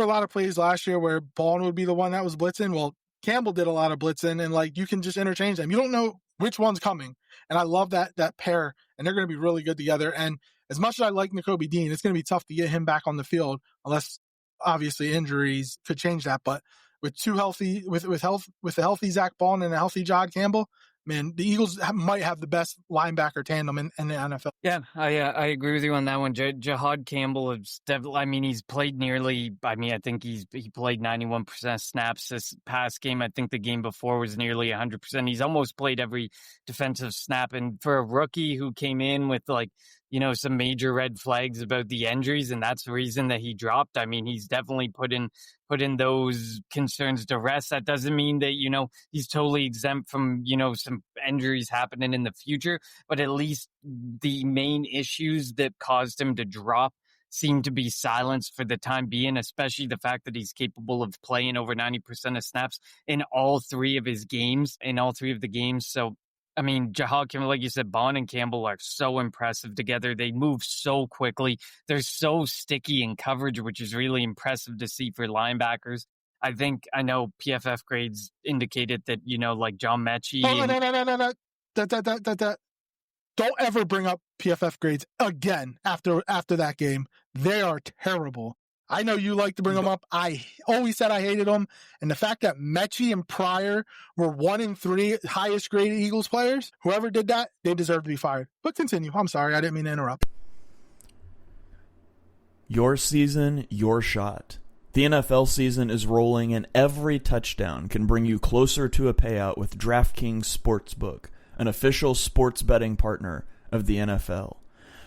a lot of plays last year where Bond would be the one that was blitzing. Well, Campbell did a lot of blitzing, and like, you can just interchange them. You don't know which one's coming. And I love that pair, and they're going to be really good together. And as much as I like Nakobe Dean, it's going to be tough to get him back on the field unless obviously injuries could change that. But with a healthy Zach Bond and a healthy Jahad Campbell, man, the Eagles might have the best linebacker tandem in the NFL. Yeah, I agree with you on that one. Jahad Campbell is definitely, he's played I think he played 91% snaps this past game. I think the game before was nearly 100%. He's almost played every defensive snap. And for a rookie who came in with some major red flags about the injuries, and that's the reason that he dropped. He's definitely put in those concerns to rest. That doesn't mean that, he's totally exempt from, some injuries happening in the future, but at least the main issues that caused him to drop seem to be silenced for the time being, especially the fact that he's capable of playing over 90% of snaps in all 3 of the games. So, Jahad Campbell, like you said, Bond and Campbell are so impressive together. They move so quickly. They're so sticky in coverage, which is really impressive to see for linebackers. I know PFF grades indicated that, like John Mechie. No. Don't ever bring up PFF grades again after that game. They are terrible. I know you like to bring them up. I always said I hated them. And the fact that Mechie and Pryor were 1 and 3 highest graded Eagles players, whoever did that, they deserve to be fired. But continue. I'm sorry. I didn't mean to interrupt. Your season, your shot. The NFL season is rolling, and every touchdown can bring you closer to a payout with DraftKings Sportsbook, an official sports betting partner of the NFL.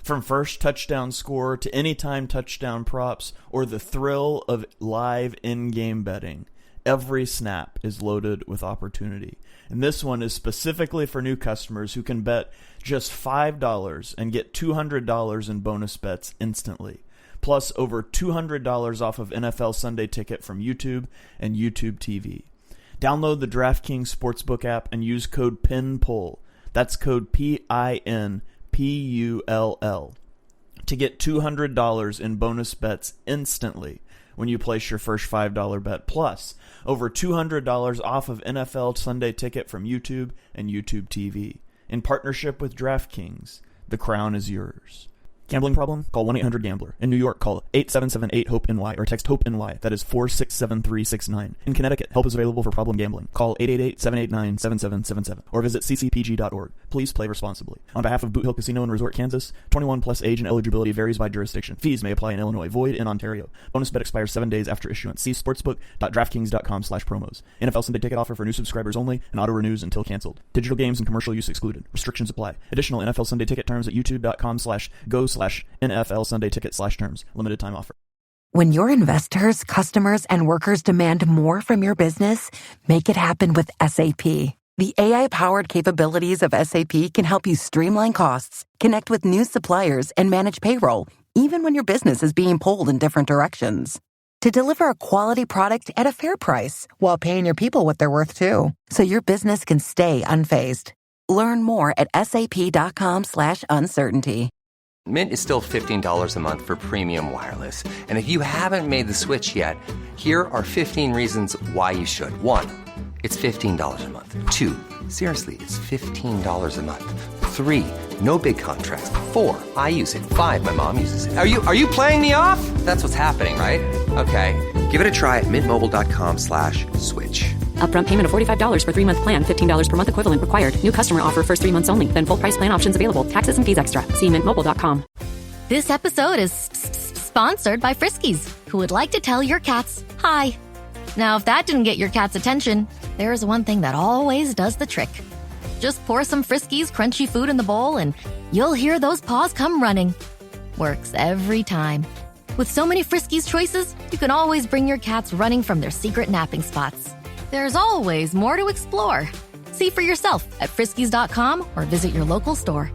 From first touchdown score to anytime touchdown props or the thrill of live in-game betting, every snap is loaded with opportunity. And this one is specifically for new customers who can bet just $5 and get $200 in bonus bets instantly. plus over $200 off of NFL Sunday Ticket from YouTube and YouTube TV. Download the DraftKings Sportsbook app and use code PINPULL. That's code PINPULL to get $200 in bonus bets instantly when you place your first $5 bet, plus over $200 off of NFL Sunday Ticket from YouTube and YouTube TV. In partnership with DraftKings, the crown is yours. Gambling problem? Call 1-800-GAMBLER. In New York, call 877-8-HOPE-NY or text HOPE-NY. That is 467-369. In Connecticut, help is available for problem gambling. Call 888-789-7777 or visit ccpg.org. Please play responsibly. On behalf of Boot Hill Casino and Resort, Kansas, 21 plus age and eligibility varies by jurisdiction. Fees may apply in Illinois. Void in Ontario. Bonus bet expires 7 days after issuance. See sportsbook.draftkings.com/promos. NFL Sunday Ticket offer for new subscribers only and auto renews until canceled. Digital games and commercial use excluded. Restrictions apply. Additional NFL Sunday Ticket terms at youtube.com/go/NFL Sunday Ticket/terms. Limited time offer. When your investors, customers, and workers demand more from your business, make it happen with SAP. The AI-powered capabilities of SAP can help you streamline costs, connect with new suppliers, and manage payroll, even when your business is being pulled in different directions. To deliver a quality product at a fair price while paying your people what they're worth too, so your business can stay unfazed. Learn more at sap.com/uncertainty. Mint is still $15 a month for premium wireless. And if you haven't made the switch yet, here are 15 reasons why you should. 1, it's $15 a month. 2, seriously, it's $15 a month. 3, no big contrast. 4, I use it. 5, my mom uses it. Are you playing me off? That's what's happening, right? Okay, give it a try at mintmobile.com/switch. Upfront payment of $45 for 3-month plan, $15 per month equivalent required. New customer offer first 3 months only. Then full price plan options available. Taxes and fees extra. See mintmobile.com. This episode is sponsored by Friskies, who would like to tell your cats hi. Now, if that didn't get your cat's attention, there is one thing that always does the trick. Just pour some Friskies crunchy food in the bowl and you'll hear those paws come running. Works every time. With so many Friskies choices, you can always bring your cats running from their secret napping spots. There's always more to explore. See for yourself at friskies.com or visit your local store.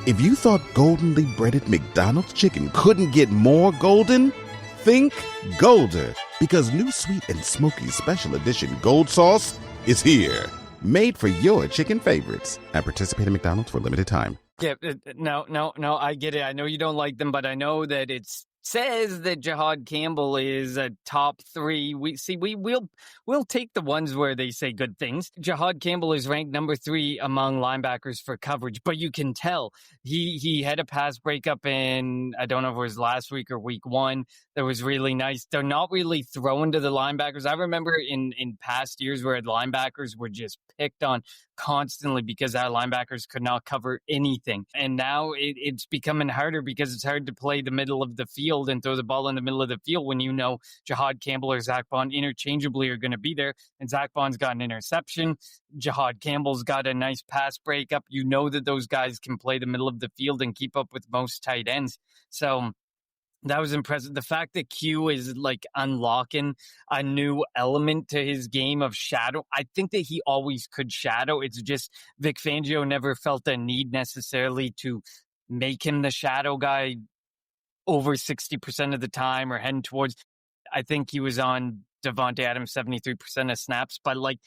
If you thought goldenly breaded McDonald's chicken couldn't get more golden, think Golder, because new sweet and smoky special edition gold sauce is here. Made for your chicken favorites at participating McDonald's for a limited time. Yeah, no, I get it. I know you don't like them, but I know that it says that Jahad Campbell is a top 3. We'll take the ones where they say good things. Jahad Campbell is ranked number 3 among linebackers for coverage, but you can tell he had a pass breakup in, I don't know if it was last week or week 1, that was really nice. They're not really throwing to the linebackers. I remember in past years where linebackers were just picked on constantly because our linebackers could not cover anything. And now it's becoming harder because it's hard to play the middle of the field and throw the ball in the middle of the field when you know Jahad Campbell or Zach Bond interchangeably are going to be there. And Zach Bond's got an interception. Jahad Campbell's got a nice pass breakup. You know that those guys can play the middle of the field and keep up with most tight ends. So that was impressive. The fact that Q is like unlocking a new element to his game of shadow. I think that he always could shadow. It's just Vic Fangio never felt a need necessarily to make him the shadow guy over 60% of the time or heading towards. I think he was on Devontae Adams 73% of snaps, but like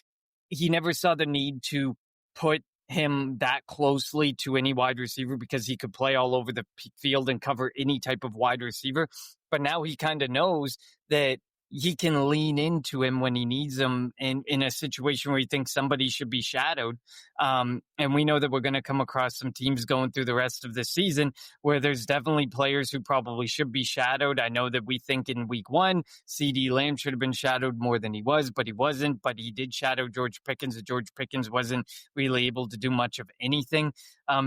he never saw the need to put him that closely to any wide receiver because he could play all over the field and cover any type of wide receiver. But now he kind of knows that he can lean into him when he needs him in a situation where he thinks somebody should be shadowed. And we know that we're going to come across some teams going through the rest of the season where there's definitely players who probably should be shadowed. I know that we think in week 1, CD Lamb should have been shadowed more than he was, but he wasn't. But he did shadow George Pickens, and George Pickens wasn't really able to do much of anything.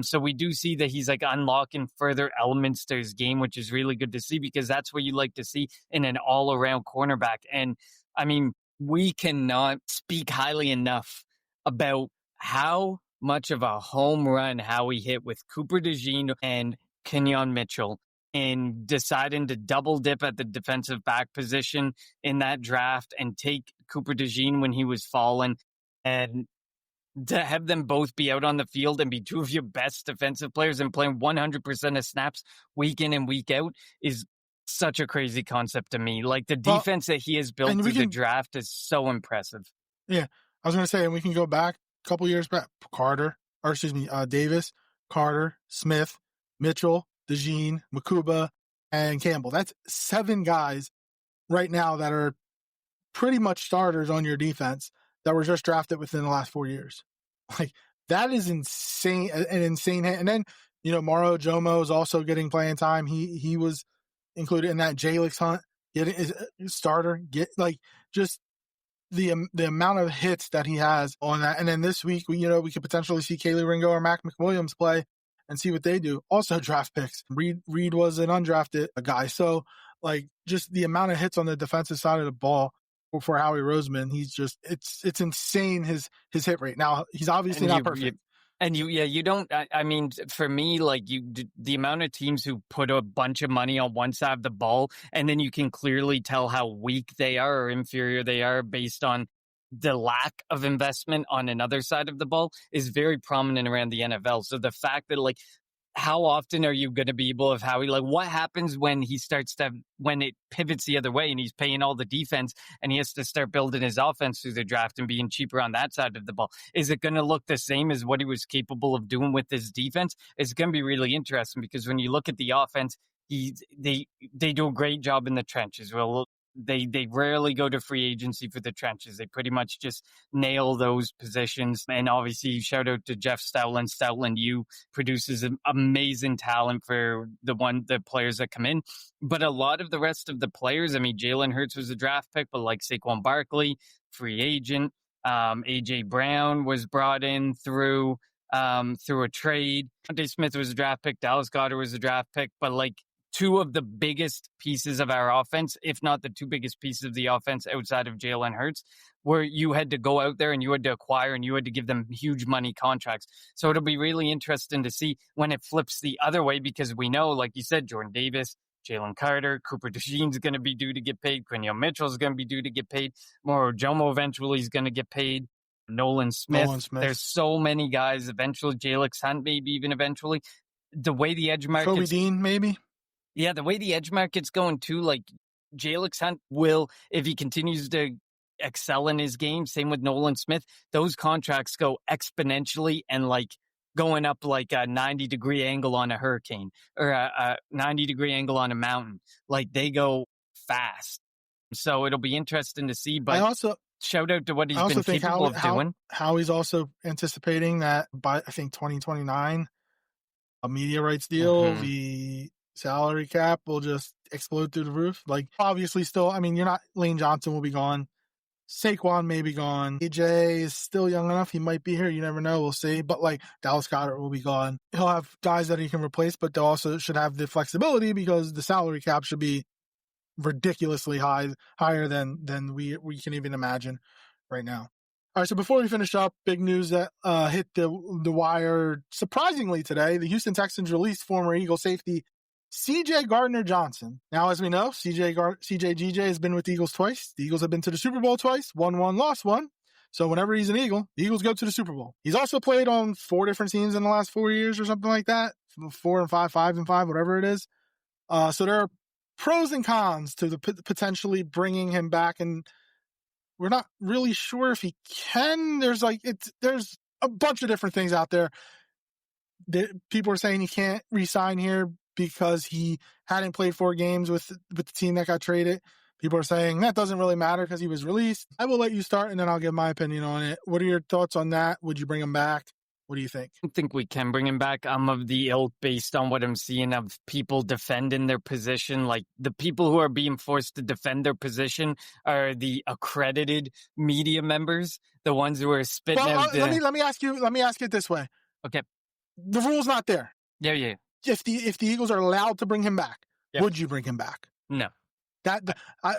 So we do see that he's like unlocking further elements to his game, which is really good to see because that's what you like to see in an all-around cornerback. And I mean, we cannot speak highly enough about how much of a home run Howie hit with Cooper DeJean and Kenyon Mitchell in deciding to double dip at the defensive back position in that draft and take Cooper DeJean when he was fallen. And to have them both be out on the field and be two of your best defensive players and playing 100% of snaps week in and week out is such a crazy concept to me. Like the defense that he has built through the draft is so impressive. Yeah. I was going to say, and we can go back a couple years back, Davis, Carter, Smith, Mitchell, DeJean, Makuba, and Campbell. That's 7 guys right now that are pretty much starters on your defense that were just drafted within the last 4 years. Like, that is insane, an insane hit. And then, Mauro Jomo is also getting playing time. He was included in that Jalix hunt, getting his starter, just the amount of hits that he has on that. And then this week, we could potentially see Kaylee Ringo or Mac McWilliams play and see what they do. Also draft picks. Reed was an undrafted guy. So, just the amount of hits on the defensive side of the ball for Howie Roseman, it's insane, his hit rate. Now, he's obviously not perfect. You don't, I mean, for me, the amount of teams who put a bunch of money on one side of the ball, and then you can clearly tell how weak they are or inferior they are based on the lack of investment on another side of the ball, is very prominent around the NFL. So the fact that, how often are you going to be able of Howie? What happens when he starts when it pivots the other way and he's paying all the defense and he has to start building his offense through the draft and being cheaper on that side of the ball? Is it going to look the same as what he was capable of doing with his defense? It's going to be really interesting, because when you look at the offense, they do a great job in the trenches. Well, they rarely go to free agency for the trenches. They pretty much just nail those positions. And obviously, shout out to Jeff Stoutland. Stoutland U produces an amazing talent for the players that come in. But a lot of the rest of the players, I mean, Jalen Hurts was a draft pick, but Saquon Barkley, free agent. AJ Brown was brought in through a trade. Devontae Smith was a draft pick. Dallas Goedert was a draft pick. But two of the biggest pieces of our offense, if not the two biggest pieces of the offense outside of Jalen Hurts, where you had to go out there and you had to acquire and you had to give them huge money contracts. So it'll be really interesting to see when it flips the other way, because we know, like you said, Jordan Davis, Jalen Carter, Cooper DeJean's going to be due to get paid. Quinion Mitchell's going to be due to get paid. Mauro Jomo eventually is going to get paid. Nolan Smith. There's so many guys. Eventually, Jalix Hunt, maybe even eventually. The way the edge market. Kobe Dean, maybe. Yeah, the way the edge market's going too, Jalix Hunt will, if he continues to excel in his game, same with Nolan Smith, those contracts go exponentially and going up a 90-degree angle on a hurricane or a 90-degree angle on a mountain. They go fast. So it'll be interesting to see. But shout out to what he's been capable of doing. How he's also anticipating that by, I think, 2029, a media rights deal, the salary cap will just explode through the roof. Obviously still, I mean, Lane Johnson will be gone. Saquon may be gone. AJ is still young enough. He might be here. You never know. We'll see. But Dallas Goedert will be gone. He'll have guys that he can replace, but they also should have the flexibility, because the salary cap should be ridiculously higher than we can even imagine right now. All right, so before we finish up, big news that hit the wire surprisingly today. The Houston Texans released former Eagle safety C.J. Gardner-Johnson. Now, as we know, CJGJ has been with the Eagles twice. The Eagles have been to the Super Bowl twice, won one, lost one. So whenever he's an Eagle, the Eagles go to the Super Bowl. He's also played on 4 different teams in the last 4 years or something like that. 4 and 5, 5 and 5, whatever it is. So there are pros and cons to the potentially bringing him back, and we're not really sure if he can. There's a bunch of different things out there. People are saying he can't re-sign here because he hadn't played 4 games with the team that got traded. People are saying that doesn't really matter because he was released. I will let you start, and then I'll give my opinion on it. What are your thoughts on that? Would you bring him back? What do you think? I think we can bring him back. I'm of the ilk, based on what I'm seeing of people defending their position. The people who are being forced to defend their position are the accredited media members, the ones who are spitting out. Let me ask it this way. Okay. The rule's not there. Yeah. If the Eagles are allowed to bring him back, would you bring him back? No. I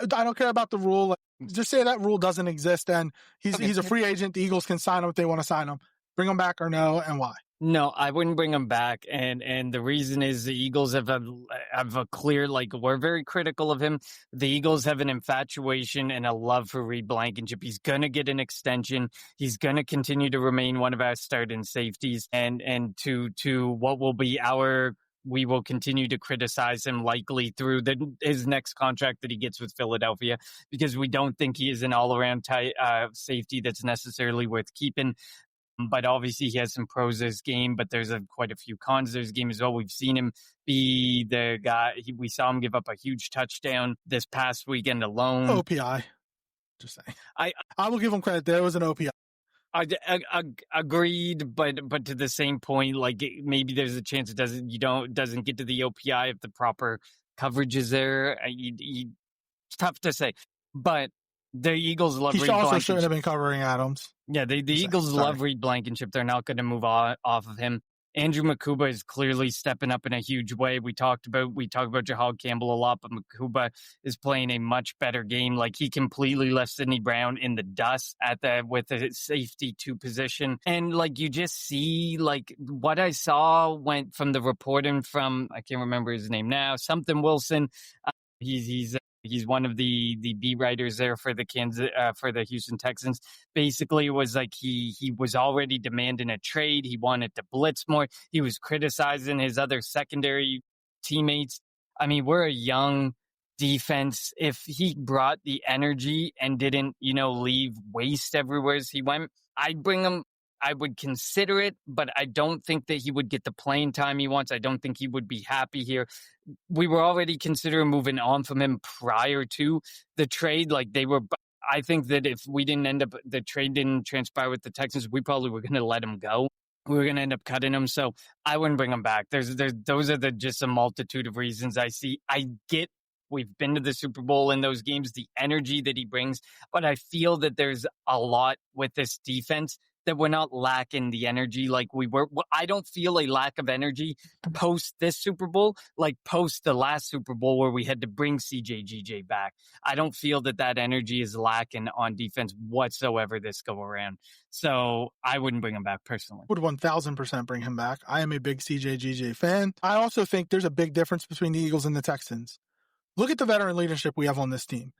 don't care about the rule. Just say that rule doesn't exist, and he's a free agent. The Eagles can sign him if they want to sign him. Bring him back or no, and why? No, I wouldn't bring him back. And the reason is the Eagles have a clear, like, we're very critical of him. The Eagles have an infatuation and a love for Reed Blankenship. He's going to get an extension. He's going to continue to remain one of our starting safeties. And to what will be we will continue to criticize him likely through his next contract that he gets with Philadelphia, because we don't think he is an all-around safety that's necessarily worth keeping. But obviously he has some pros to his game, but there's quite a few cons to his game as well. We've seen him be the guy. We saw him give up a huge touchdown this past weekend alone. OPI. Just saying. I will give him credit. There was an OPI. I agreed, but to the same point, like maybe there's a chance it doesn't get to the OPI if the proper coverage is there. It's tough to say, but the Eagles love Reed Blankenship. He also shouldn't have been covering Adams. Yeah, the Eagles love Reed Blankenship. They're not going to move off of him. Andrew Makuba is clearly stepping up in a huge way. We talked about Jahad Campbell a lot, but Makuba is playing a much better game. Like, he completely left Sidney Brown in the dust with the safety 2 position. And like, you just see, like, what I saw went from the reporting from, I can't remember his name now, something Wilson. He's one of the beat writers there for the Houston Texans. Basically, it was like he was already demanding a trade. He wanted to blitz more. He was criticizing his other secondary teammates. I mean, we're a young defense. If he brought the energy and didn't, leave waste everywhere as he went, I'd bring him. I would consider it, but I don't think that he would get the playing time he wants. I don't think he would be happy here. We were already considering moving on from him prior to the trade. I think that if the trade didn't transpire with the Texans, we probably were going to let him go. We were going to end up cutting him. So I wouldn't bring him back. Those are just a multitude of reasons I see. I get we've been to the Super Bowl in those games, the energy that he brings, but I feel that there's a lot with this defense that we're not lacking the energy like we were. I don't feel a lack of energy post this Super Bowl, like post the last Super Bowl where we had to bring CJGJ back. I don't feel that energy is lacking on defense whatsoever this go around. So I wouldn't bring him back personally. Would 1000% bring him back. I am a big CJGJ fan. I also think there's a big difference between the Eagles and the Texans. Look at the veteran leadership we have on this team.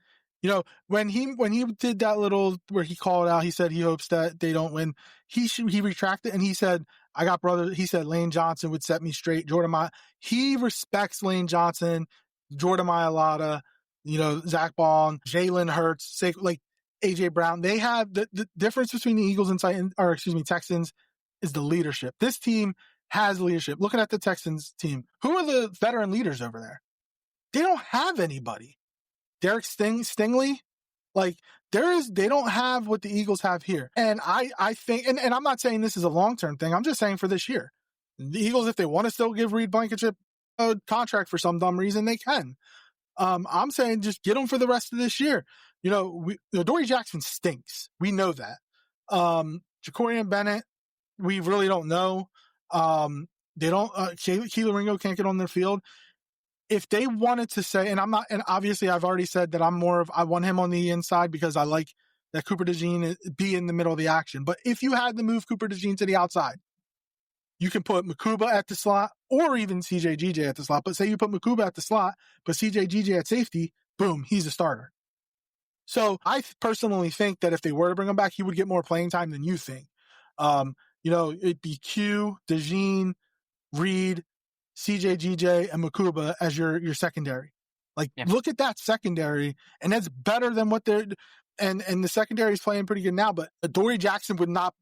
When he did that little where he called out, he said he hopes that they don't win. He retracted and he said, "I got brothers." He said Lane Johnson would set me straight. He respects Lane Johnson, Jordan Mailata, Zach Ball, Jalen Hurts, like AJ Brown. They have the difference between the Eagles and Texans is the leadership. This team has leadership. Looking at the Texans team, who are the veteran leaders over there? They don't have anybody. Derek Stingley, they don't have what the Eagles have here. And I think, and I'm not saying this is a long-term thing. I'm just saying for this year. The Eagles, if they want to still give Reed Blankenship a contract for some dumb reason, they can. I'm saying just get him for the rest of this year. Dory Jackson stinks. We know that. Jacorian Bennett, we really don't know. Keelan Ringo can't get on the field. If they wanted to say, and obviously I've already said that I want him on the inside because I like that Cooper DeJean be in the middle of the action. But if you had to move Cooper DeJean to the outside, you can put Makuba at the slot or even CJGJ at the slot. But say you put Makuba at the slot, but CJGJ at safety, boom, he's a starter. So I personally think that if they were to bring him back, he would get more playing time than you think. It'd be Q, DeJean, Reed, CJGJ, and Makuba as your secondary. Look at that secondary, and that's better than what they're. And the secondary is playing pretty good now, but Dory Jackson's not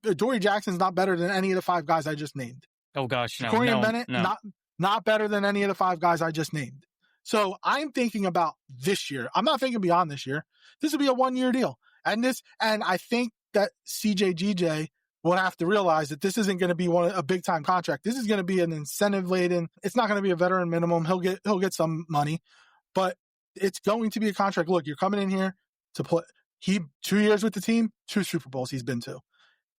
better than any of the 5 guys I just named. Oh gosh, no. Corian Bennett, not better than any of the 5 guys I just named. So I'm thinking about this year. I'm not thinking beyond this year. This will be a 1-year deal, and I think that CJGJ will have to realize that this isn't going to be a big time contract. This is going to be an incentive laden. It's not going to be a veteran minimum. He'll get some money, but it's going to be a contract. Look, you're coming in here to play. 2 years with the team, 2 Super Bowls he's been to,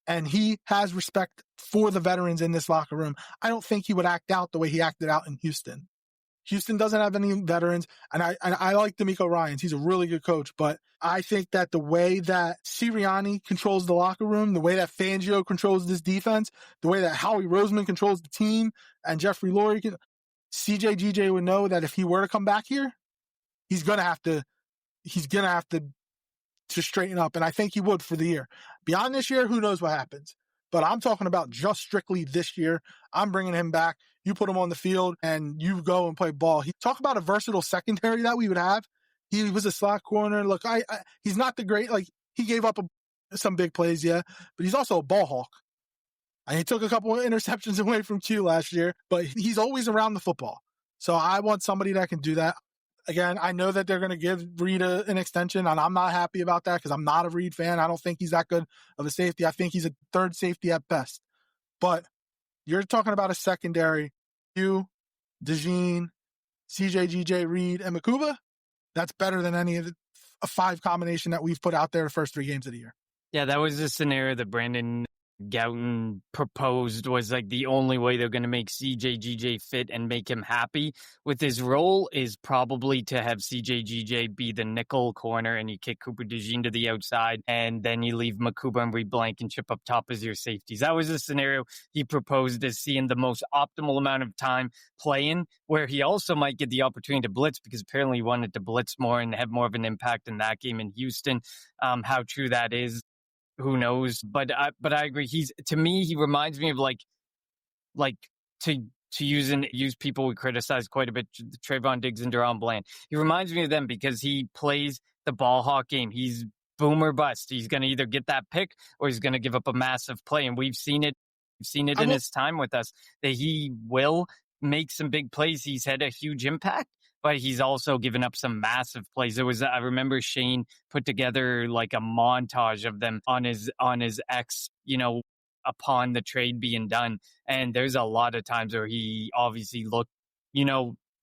and he has respect for the veterans in this locker room. I don't think he would act out the way he acted out in Houston. Houston doesn't have any veterans, and I like D'Amico Ryans. He's a really good coach, but I think that the way that Sirianni controls the locker room, the way that Fangio controls this defense, the way that Howie Roseman controls the team, and Jeffrey Lurie, CJGJ would know that if he were to come back here, he's gonna have to straighten up, and I think he would for the year. Beyond this year, who knows what happens? But I'm talking about just strictly this year. I'm bringing him back. You put him on the field, and you go and play ball. Talk about a versatile secondary that we would have. He was a slot corner. Look, he's not the great, like, he gave up some big plays, yeah, but he's also a ball hawk. And he took a couple of interceptions away from Q last year, but he's always around the football. So I want somebody that can do that. Again, I know that they're going to give Reed an extension, and I'm not happy about that because I'm not a Reed fan. I don't think he's that good of a safety. I think he's a third safety at best. But you're talking about a secondary, you, DeJean, CJGJ, Reed, and Makuba. That's better than any of the five combination that we've put out there the first 3 games of the year. Yeah, that was the scenario that Brandon Gouton proposed, was like the only way they're going to make CJGJ fit and make him happy with his role is probably to have CJGJ be the nickel corner and you kick Cooper DeJean to the outside and then you leave Makuba and Reed Blankenship up top as your safeties. That was the scenario he proposed as seeing the most optimal amount of time playing, where he also might get the opportunity to blitz because apparently he wanted to blitz more and have more of an impact in that game in Houston. How true that is, who knows? But I agree. To me, he reminds me of to use people we criticize quite a bit, Trayvon Diggs and Deron Bland. He reminds me of them because he plays the ball hawk game. He's boom or bust. He's going to either get that pick or he's going to give up a massive play. And we've seen it. We've seen it in his time with us that he will make some big plays. He's had a huge impact, but he's also given up some massive plays. I remember Shane put together like a montage of them on his X, upon the trade being done. And there's a lot of times where he obviously looked,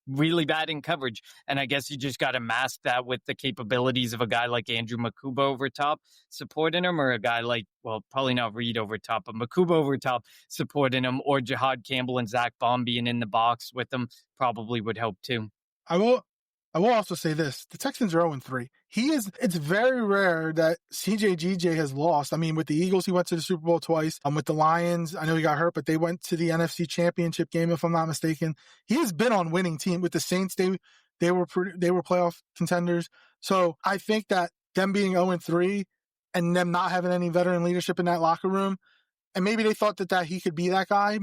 really bad in coverage. And I guess you just got to mask that with the capabilities of a guy like Andrew Makuba over top supporting him, or a guy like, well, probably not Reed over top, but Makuba over top supporting him, or Jihad Campbell and Zach Baum being in the box with him probably would help too. I will also say this. The Texans are 0-3. It's very rare that CJGJ has lost. I mean, with the Eagles, he went to the Super Bowl twice. With the Lions, I know he got hurt, but they went to the NFC Championship game, if I'm not mistaken. He has been on winning team. With the Saints, they were playoff contenders. So I think that them being 0-3 and them not having any veteran leadership in that locker room, and maybe they thought that he could be that guy.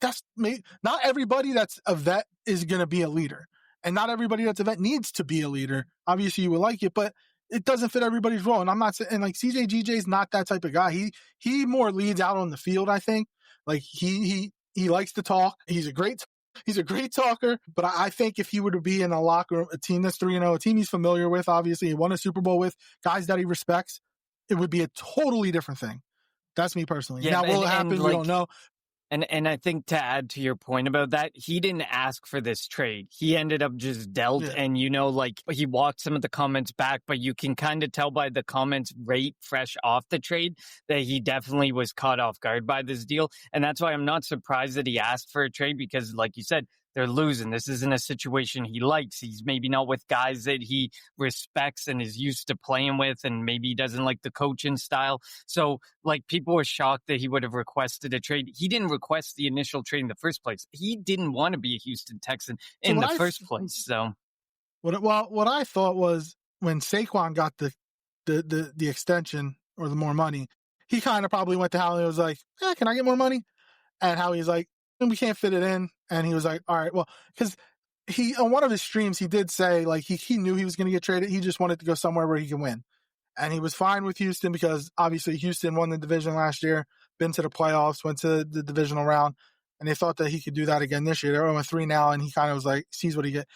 Not everybody that's a vet is going to be a leader. And not everybody that's a vet needs to be a leader. Obviously, you would like it, but it doesn't fit everybody's role. And I'm not saying, and like CJGJ is not that type of guy. He more leads out on the field, I think. Like he likes to talk. He's a great talker. But I think if he were to be in a locker room, a team that's 3-0, a team he's familiar with, obviously he won a Super Bowl with, guys that he respects, it would be a totally different thing. That's me personally. Yeah, now, will it happen? We don't know. And I think to add to your point about that, he didn't ask for this trade. He ended up just dealt, and he walked some of the comments back, but you can kind of tell by the comments right fresh off the trade that he definitely was caught off guard by this deal. And that's why I'm not surprised that he asked for a trade, because like you said, they're losing. This isn't a situation he likes. He's maybe not with guys that he respects and is used to playing with, and maybe he doesn't like the coaching style. So, people were shocked that he would have requested a trade. He didn't request the initial trade in the first place. He didn't want to be a Houston Texan in the first place. So, what I thought was when Saquon got the extension or the more money, he kind of probably went to Howie and was like, "Can I get more money?" And Howie's like, "We can't fit it in." And he was like, all right, well, because on one of his streams, he did say, he knew he was going to get traded. He just wanted to go somewhere where he can win. And he was fine with Houston because obviously Houston won the division last year, been to the playoffs, went to the divisional round, and they thought that he could do that again this year. They're 0-3 now, and he kind of was like, sees what he get.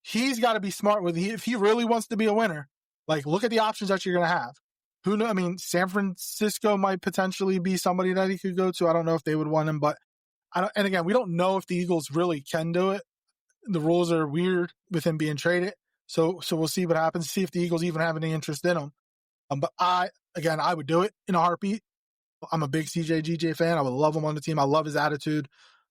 He's got to be smart if he really wants to be a winner, look at the options that you're going to have. Who knows? I mean, San Francisco might potentially be somebody that he could go to. I don't know if they would want him, but and again, we don't know if the Eagles really can do it. The rules are weird with him being traded. So we'll see what happens, see if the Eagles even have any interest in him. But I would do it in a heartbeat. I'm a big CJGJ fan. I would love him on the team. I love his attitude.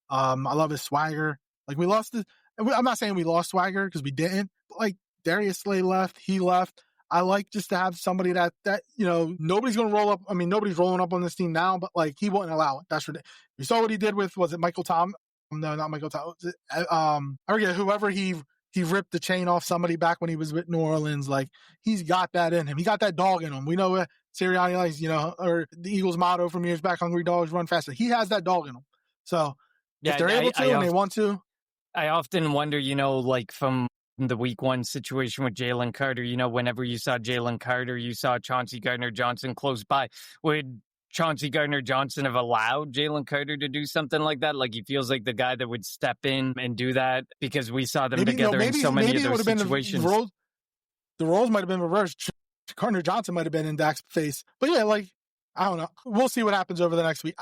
I love his swagger. We lost I'm not saying we lost swagger because we didn't, but like Darius Slay left, he left. I like just to have somebody that nobody's going to roll up. I mean, nobody's rolling up on this team now, but like he wouldn't allow it. That's ridiculous. You saw what he did with, was it Michael Tom? No, not Michael Tom. I forget, whoever he ripped the chain off somebody back when he was with New Orleans. Like, he's got that in him. He got that dog in him. We know what Sirianni likes, or the Eagles motto from years back, hungry dogs run faster. He has that dog in him. So if they're able to and they want to. I often wonder, like from the week one situation with Jalen Carter, whenever you saw Jalen Carter, you saw Chauncey Gardner-Johnson close by. Would Chauncey Gardner-Johnson have allowed Jalen Carter to do something like that? Like, he feels like the guy that would step in and do that, because we saw them together in so many of those situations. The roles might have been reversed. Gardner-Johnson might have been in Dak's face. But yeah, like, I don't know. We'll see what happens over the next week.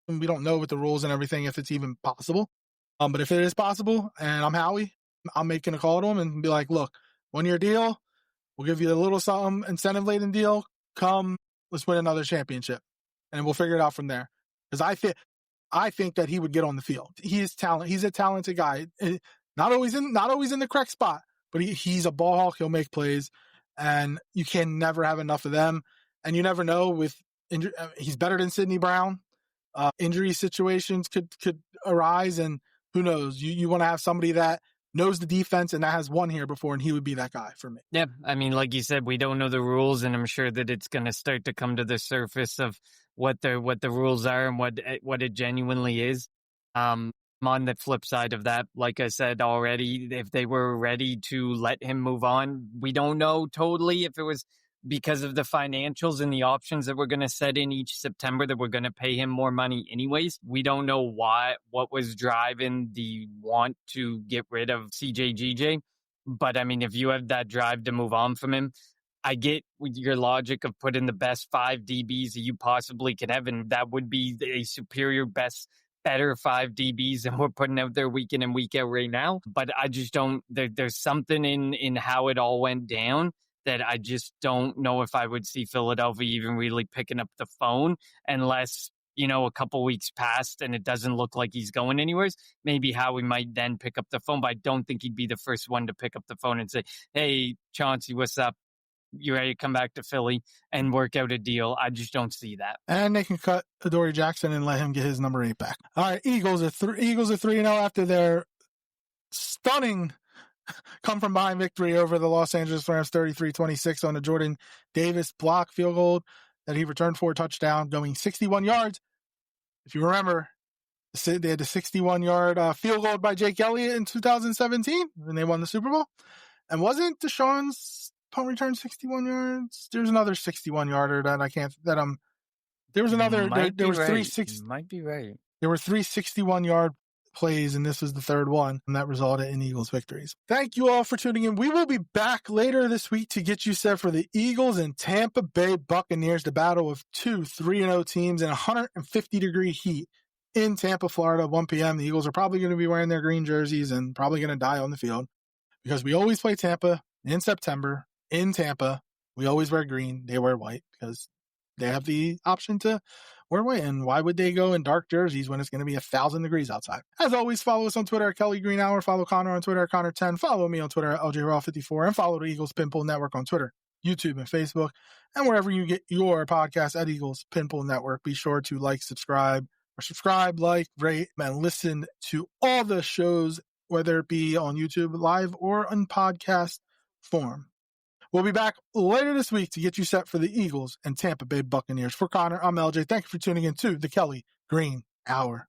We don't know with the rules and everything if it's even possible. But if it is possible, and I'm Howie, I'm making a call to him and be like, look, 1-year deal. We'll give you a little something incentive-laden deal. Come, let's win another championship. And we'll figure it out from there. Because I think that he would get on the field. He is talent. He's a talented guy. Not always in the correct spot, but he's a ball hawk. He'll make plays, and you can never have enough of them. And you never know with injury. He's better than Sidney Brown. Injury situations could arise, and who knows? You want to have somebody that knows the defense and that has won here before, and he would be that guy for me. Yeah, I mean, like you said, we don't know the rules, and I'm sure that it's going to start to come to the surface of what the rules are and what it genuinely is. On the flip side of that, like I said already, if they were ready to let him move on, we don't know totally if it was because of the financials and the options that we're going to set in each September that we're going to pay him more money anyways. We don't know what was driving the want to get rid of CJGJ. But I mean, if you have that drive to move on from him, I get your logic of putting the best 5 DBs that you possibly could have, and that would be a superior, better 5 DBs than we're putting out there week in and week out right now. But I just don't, there's something in how it all went down that I just don't know if I would see Philadelphia even really picking up the phone unless, a couple weeks passed and it doesn't look like he's going anywhere. Maybe Howie might then pick up the phone, but I don't think he'd be the first one to pick up the phone and say, hey, Chauncey, what's up? You ready to come back to Philly and work out a deal? I just don't see that. And they can cut Adoree Jackson and let him get his number 8 back. All right, Eagles are 3-0 after their stunning come from behind victory over the Los Angeles Rams 33-26 on a Jordan Davis block field goal that he returned for a touchdown, going 61 yards. If you remember, they had the 61-yard field goal by Jake Elliott in 2017 when they won the Super Bowl. And wasn't Deshaun's punt return 61 yards? There's another 61-yarder there was another, there was right. 360. Might be right. There were 3 61-yard plays, and this was the third one, and that resulted in Eagles victories. Thank you all for tuning in. We will be back later this week to get you set for the Eagles and Tampa Bay Buccaneers, the battle of 2 3-0 teams in 150-degree heat in Tampa, Florida, 1 p.m. The Eagles are probably going to be wearing their green jerseys and probably going to die on the field because we always play Tampa in September in Tampa. We always wear green. They wear white because they have the option to wear white. And why would they go in dark jerseys when it's going to be 1,000 degrees outside? As always, follow us on Twitter at Kelly Green Hour. Follow Connor on Twitter at Connor10. Follow me on Twitter at LJRaw54. And follow the Eagles Pinpool Network on Twitter, YouTube, and Facebook. And wherever you get your podcast at Eagles Pinpool Network, be sure to subscribe, like, rate, and listen to all the shows, whether it be on YouTube live or on podcast form. We'll be back later this week to get you set for the Eagles and Tampa Bay Buccaneers. For Connor, I'm LJ. Thank you for tuning in to the Kelly Green Hour.